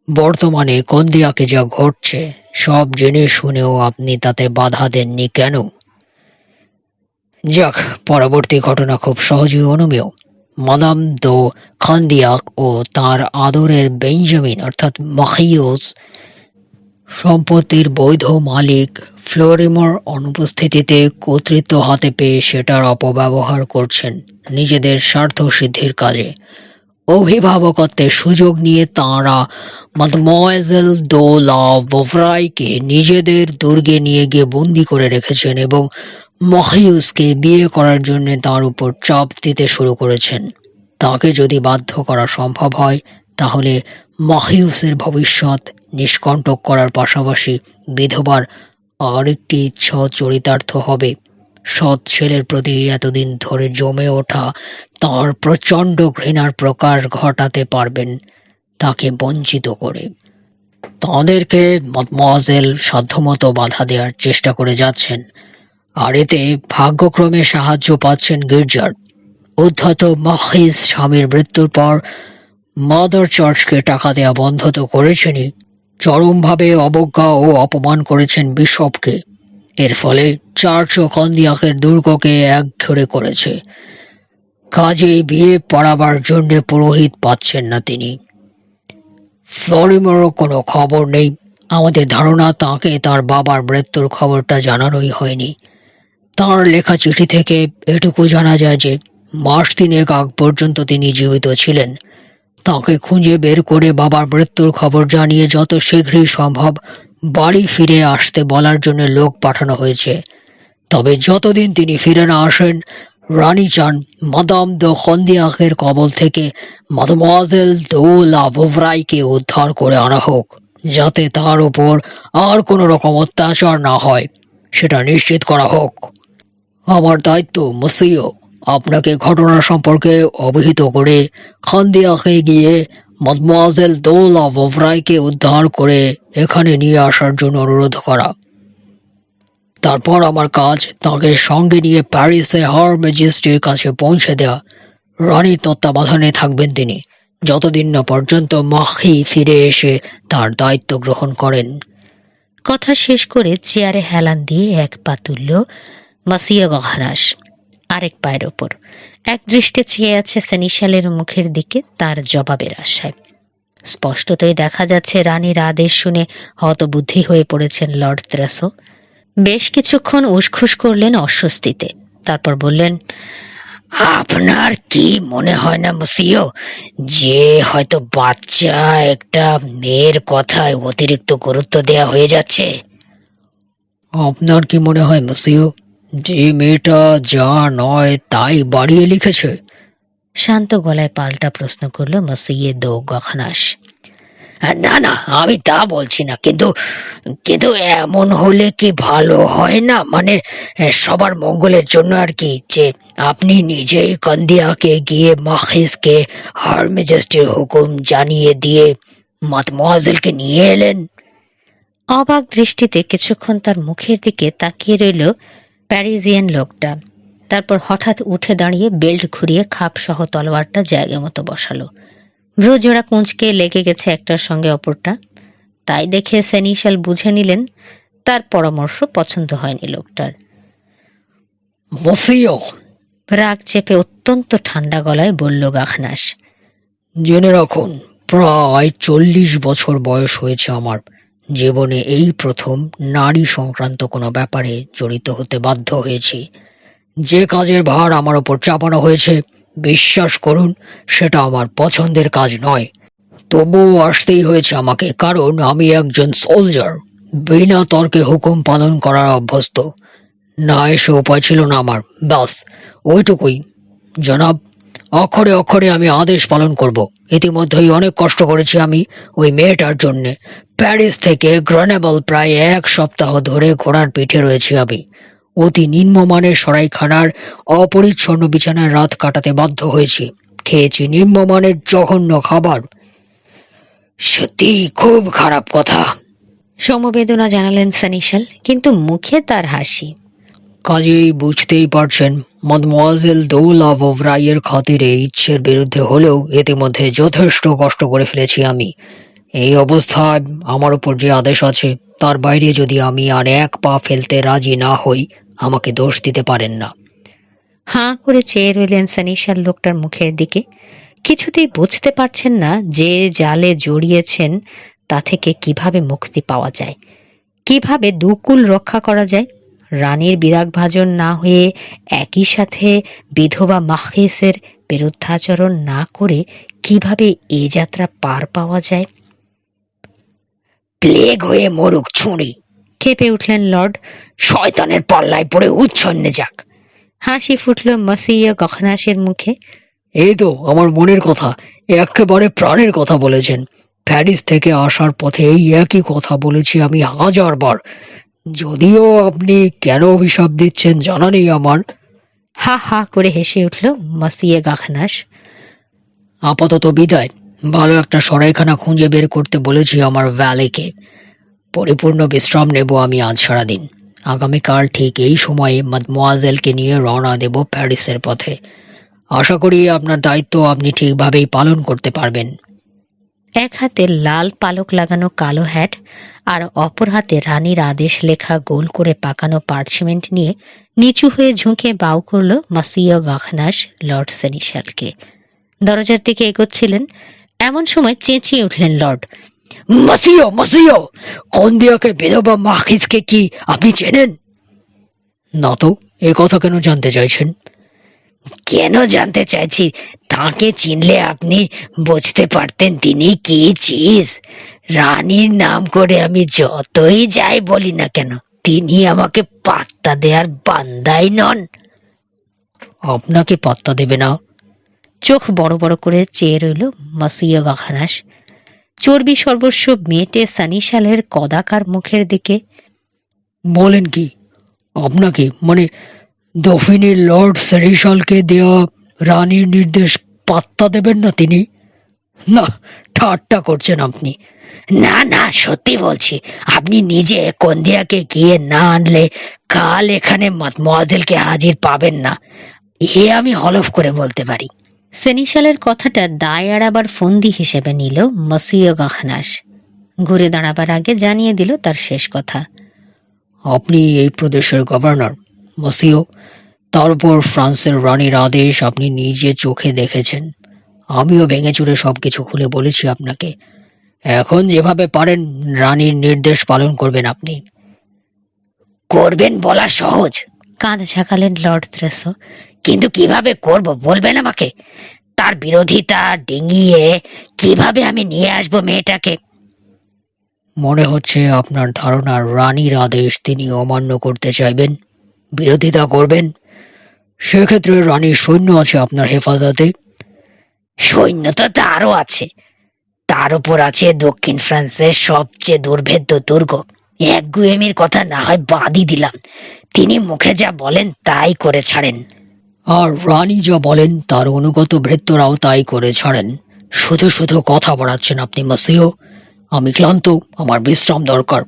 বর্তমানে কন্দিয়াকে যা ঘটছে সব জেনে শুনেও আপনি তাতে বাধা দেননি কেন? যাক, পরবর্তী ঘটনা খুব সহজেই অনুমেয়। মাদাম দো খান্দিয়াক ও তার আদরের বেঞ্জামিন অর্থাৎ মাখিউস সম্পত্তির বৈধ মালিক ফ্লোরিমোর অনুপস্থিতিতে কর্তৃত্ব হাতে পেয়ে সেটার অপব্যবহার করছেন নিজেদের স্বার্থ সিদ্ধির কাজে। অভিভাবকত্বের সুযোগ নিয়ে তাঁরা মাদমোয়াজেল দো লা ভোভরাইকে নিজেদের দুর্গে নিয়ে গিয়ে বন্দি করে রেখেছেন এবং মহিউসকে বিয়ে করার জন্য তার উপর চাপ দিতে শুরু করেছেন। তাকে যদি বাধ্য করা সম্ভব হয় তাহলে মহিউসের ভবিষ্যৎ নিষ্কণ্টক করার পাশাপাশি বিধবার আরেকটি ইচ্ছা চরিতার্থ হবে। সৎ ছেলের প্রতি এতদিন ধরে জমে ওঠা তার প্রচণ্ড ঘৃণার প্রকাশ ঘটাতে পারবেন তাকে বঞ্চিত করে। তাঁদেরকে মদমোয়াজেল সাধ্যমতো বাধা দেওয়ার চেষ্টা করে যাচ্ছেন, আর এতে ভাগ্যক্রমে সাহায্য পাচ্ছেন গির্জার। উদ্ধত মাখিস স্বামীর মৃত্যুর পর মাদার চার্চকে টাকা দেওয়া বন্ধ তো করেছেনই, চরমভাবে অবজ্ঞা ও অপমান করেছেন বিশপকে। এর ফলে চার্চ ও কন্দিয়াকের দুর্গকে একঘরে করেছে। কাজে বিয়ে পড়াবার জন্য পুরোহিত পাচ্ছেন না তিনি। ফ্লোরিমোরও কোনো খবর নেই। আমাদের ধারণা তাকে তার বাবার মৃত্যুর খবরটা জানানোই হয়নি। তার লেখা চিঠি থেকে এটুকু জানা যায় যে মাস তিনেক আগ পর্যন্ত তিনি জীবিত ছিলেন। তাকে খুঁজে বের করে বাবার মৃত্যুর খবর জানিয়ে যত শীঘ্রই সম্ভব বাড়ি ফিরে আসতে বলার জন্য লোক পাঠানো হয়েছে। তবে যতদিন তিনি ফিরে না আসেন, রানী চান মাদাম দো খন্দিয়াকের কবল থেকে মাদমোয়াজেল দো লা ভোভরাইকে উদ্ধার করে আনা হোক, যাতে তার উপর আর কোনো রকম অত্যাচার না হয় সেটা নিশ্চিত করা হোক। আমার দায়িত্ব মসিও আপনাকে ঘটনা সম্পর্কে অবহিত করে খান্দিয়াকে গিয়ে মাদমোয়াজেল দো লা ভোভরাইকে উদ্ধার করে এখানে নিয়ে আসার জন্য অনুরোধ করা। তারপর আমার কাজ তাকে সঙ্গে নিয়ে প্যারিসে হার ম্যাজেস্টির কাছে পৌঁছে দেওয়া। রানীর তত্ত্বাবধানে থাকবেন তিনি যতদিন না পর্যন্ত মাখি ফিরে এসে তার দায়িত্ব গ্রহণ করেন। কথা শেষ করে চেয়ারে হেলান দিয়ে এক পা তুলল মসিয়া গাহনাস। আরেক পায়ের ওপর এক দৃষ্টে চেয়ে আছে সেনিশালের মুখের দিকে তার জবাবের আশায়। স্পষ্টতই দেখা যাচ্ছে রানীর আদেশ শুনে হতবুদ্ধি হয়ে পড়েছেন লর্ড ত্রেসো। বেশ কিছুক্ষণ উসখুস করলেন অস্বস্তিতে, তারপর বললেন, আপনার কি মনে হয় না মসিও যে হয়তো বাচ্চা একটা মেয়ের কথায় অতিরিক্ত গুরুত্ব দেয়া হয়ে যাচ্ছে? আপনার কি মনে হয় মসিও যে মেয়েটা যা নয় তাই বাড়িয়ে লিখেছে? শান্ত গলায় পাল্টা প্রশ্ন করল মসিয়ে দো গাহনাস। না না, আমি তা বলছি না, কিন্তু কিন্তু এমন হলে কি ভালো হয় না? মানে সবার মঙ্গলের জন্য আর কি, যে আপনি নিজেই কন্দিয়াকে গিয়ে মাখিসকে হার ম্যাজেস্টির হুকুম জানিয়ে দিয়ে মাদমোয়াজেলকে নিয়ে এলেন। অবাক দৃষ্টিতে কিছুক্ষণ তার মুখের দিকে তাকিয়ে রইল প্যারিজিয়ান লোকটা। তারপর হঠাৎ উঠে দাঁড়িয়ে বেল্ট ঘুরিয়ে খাপ সহ তলোয়ারটা জায়গা মতো বসালো। ভ্রুজোড়া কুঁচকে লেগে গেছে একটার সঙ্গে অপরটা। তাই দেখে সেনিশাল বুঝে নিলেন তার পরামর্শ পছন্দ হয়নি লোকটার। মসিও, রাগ চেপে অত্যন্ত ঠান্ডা গলায় বলল গাহনাস, জেনে রাখুন, প্রায় 40 বছর বয়স হয়েছে আমার। জীবনে এই প্রথম নারী সংক্রান্ত কোনো ব্যাপারে জড়িত হতে বাধ্য হয়েছি। যে কাজের ভার আমার ওপর চাপানো হয়েছে, বিশ্বাস করুন সেটা আমার পছন্দের কাজ নয়। তবুও আসতেই হয়েছে আমাকে, কারণ আমি একজন সোলজার। বিনা তর্কে হুকুম পালন করার অভ্যস্ত। না এসে উপায় ছিল না আমার। ব্যাস ওইটুকুই জনাব। অক্ষরে অক্ষরে আমি আদেশ পালন করব। ইতিমধ্যেই অনেক কষ্ট করেছি আমি ওই মেয়েটার জন্যে। প্যারিস থেকে গ্রেনেবল প্রায় 1 সপ্তাহ ধরে ঘোড়ার পিঠে রয়েছি আমি। অতি নিম্নমানের সরাইখানার অপরিচ্ছন্ন বিছানায় রাত কাটাতে বাধ্য হয়েছি। খেয়েছি নিম্নমানের জঘন্য খাবার। সত্যি খুব খারাপ কথা। সমবেদনা জানালেন সানিশাল, কিন্তু মুখে তার হাসি। কাজেই বুঝতেই পারছেন, মদমোয়াজেল দৌলাভভ রায়ের খাতিরে ইচ্ছের বিরুদ্ধে হলেও ইতিমধ্যে যথেষ্ট কষ্ট করে ফেলেছি আমি। এই অবস্থায় আমার উপর যে আদেশ আছে তার বাইরে যদি আমি আর 1 পা ফেলতে রাজি না হই, আমাকে দোষ দিতে পারেন না। হাঁ করে চেয়ে রইলেন সানিশাল লোকটার মুখের দিকে। কিছুতেই বুঝতে পারছেন না যে জালে জড়িয়েছেন তা থেকে কিভাবে মুক্তি পাওয়া যায়, কিভাবে দুকুল রক্ষা করা যায়। রানীর বিরাগভাজন না হয়ে একই সাথে বিধবা মাখিসের বিরুদ্ধাচরণ না করে কিভাবে এ যাত্রা পার পাওয়া যায়। প্লেগ হয়ে মরুক ছুঁড়ি, খেপে উঠলেন লর্ড। শয়তানের পাল্লায় পড়ে উচ্ছন্নে যাক। হাসি ফুটল মসিয়া গখনাসের মুখে। এই তো আমার মনের কথা, একেবারে প্রাণের কথা বলেছেন। প্যারিস থেকে আসার পথে এই একই কথা বলেছি আমি 1000 বার। যদিও আপনি কেন অভিশাপ দিচ্ছেন জানা নেই আমার। হা হা করে হেসে উঠল মসিয়া গখনাস। আপাতত বিদায়। ভালো একটা সরাইখানা খুঁজে বের করতে বলেছি আমার ভ্যালেকে। পরিপূর্ণ বিশ্রাম নেব আমি আজ সারাদিন। আগামীকাল ঠিক এই সময়ে মাদমোয়াজেলকে নিয়ে রওনা দেব প্যারিসের পথে। আশা করি আপনার দায়িত্ব আপনি ঠিকভাবেই পালন করতে পারবেন। এক হাতে লাল পালক লাগানো কালো হ্যাট আর অপর হাতে রানীর আদেশ লেখা গোল করে পাকানো পার্চমেন্ট নিয়ে নিচু হয়ে ঝুঁকে বাউ করল মাসিয়া গখনাস লর্ড সেনিশালকে। দরজার দিকে এগোচ্ছিলেন, এমন সময় চেঁচিয়ে উঠলেন লর্ড। মাসিও মাসিও, কন্দিয়াকে বিধবা মাখিসকে কি আপনি চেনেন? না তো, এ কথা কেন জানতে চাইছেন? কেন জানতে চাইছি? তাকে চিনলে আপনি বুঝতে পারতেন তিনি কি চিজ। রানীর নাম করে আমি যতই যাই বলি না কেন, তিনি আমাকে পাত্তা দেওয়ার বান্দাই নন। আপনাকে পাত্তা দেবে না? চোখ বড় বড় করে চেয়ে রইল মাসিয়া গখনাস। চর্বি সর্বস্ব মেটে সানিশালের কদাকার মুখের দিকে। বলেন কি? আপনাকে মানে দফিনের লর্ড সেরিশালকে দেওয়া রানীর নির্দেশ পাত্তা দেবেন না তিনি? না, ঠাট্টা করছেন আপনি। না না, সত্যি বলছি। আপনি নিজে কন্দিয়াকে গিয়ে না আনলে কাল এখানে মদমোয়াজেলকে হাজির পাবেন না, এ আমি হলফ করে বলতে পারি। সেনিশালের কথাটা দায় এড়াবার ফন্দি হিসেবে নিল মসিয়া গখনাস। ঘুরে দাঁড়াবার আগে জানিয়ে দিল তার শেষ কথা। আপনি এই প্রদেশের গভর্নর মসিও। তার উপর ফ্রান্সের রানীর আদেশ আপনি নিজে চোখে দেখেছেন। আমিও ভেঙে চুরে সবকিছু খুলে বলেছি আপনাকে। এখন যেভাবে পারেন রানীর নির্দেশ পালন করবেন আপনি। করবেন বলা সহজ, কাঁধ ঝাঁকালেন লর্ড থ্রেসো। কিন্তু কিভাবে করব বলবেন আমাকে? তার বিরোধিতা ডিঙিয়ে কিভাবে আমি নিয়ে আসবো মেয়েটাকে? মনে হচ্ছে আপনার ধারণা রানীর আদেশ তিনি অমান্য করতে চাইবেন, বিরোধিতা করবেন। সেক্ষেত্রে রানীর সৈন্য আছে আপনার হেফাজতে। সৈন্য তো তারও আছে। তার উপর আছে দক্ষিণ ফ্রান্সের সবচেয়ে দুর্ভেদ্য দুর্গ। একগুয়েমির কথা না হয় বাদই দিলাম, তিনি মুখে যা বলেন তাই করে ছাড়েন। আর রানী যা বলেন তার অনুগত ভৃত্যরাও তাই করে ছাড়েন। শুধু শুধু কথা বাড়াচ্ছেন আপনি মসিও। আমি ক্লান্ত, আমার বিশ্রাম দরকার।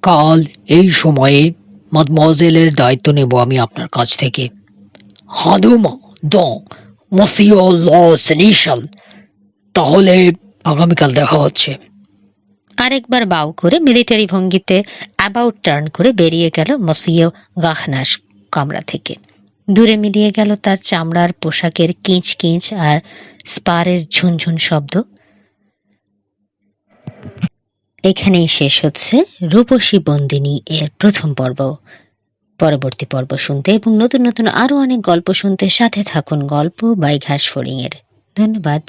কাল এই সময়ে মাদমোয়াজেলের দায়িত্ব নেব আমি আপনার কাছ থেকে। হাদুমা দ মসিও ল সেনিশাল। তাহলে আগামীকাল দেখা হচ্ছে। আরেকবার বাউ করে মিলিটারি ভঙ্গিতে অ্যাবাউট টার্ন করে বেরিয়ে গেল মসিয়া গখনাস কামরা থেকে। দূরে মিলিয়ে গেল তার চামড়ার পোশাকের কিঁচ কিঁচ আর স্পারের ঝুনঝুন শব্দ। এখানেই শেষ হচ্ছে রূপসী বন্দিনী এর প্রথম পর্ব। পরবর্তী পর্ব শুনতে এবং নতুন নতুন আরো অনেক গল্প শুনতে সাথে থাকুন গল্প বাই ঘাস ফড়িং এর। ধন্যবাদ।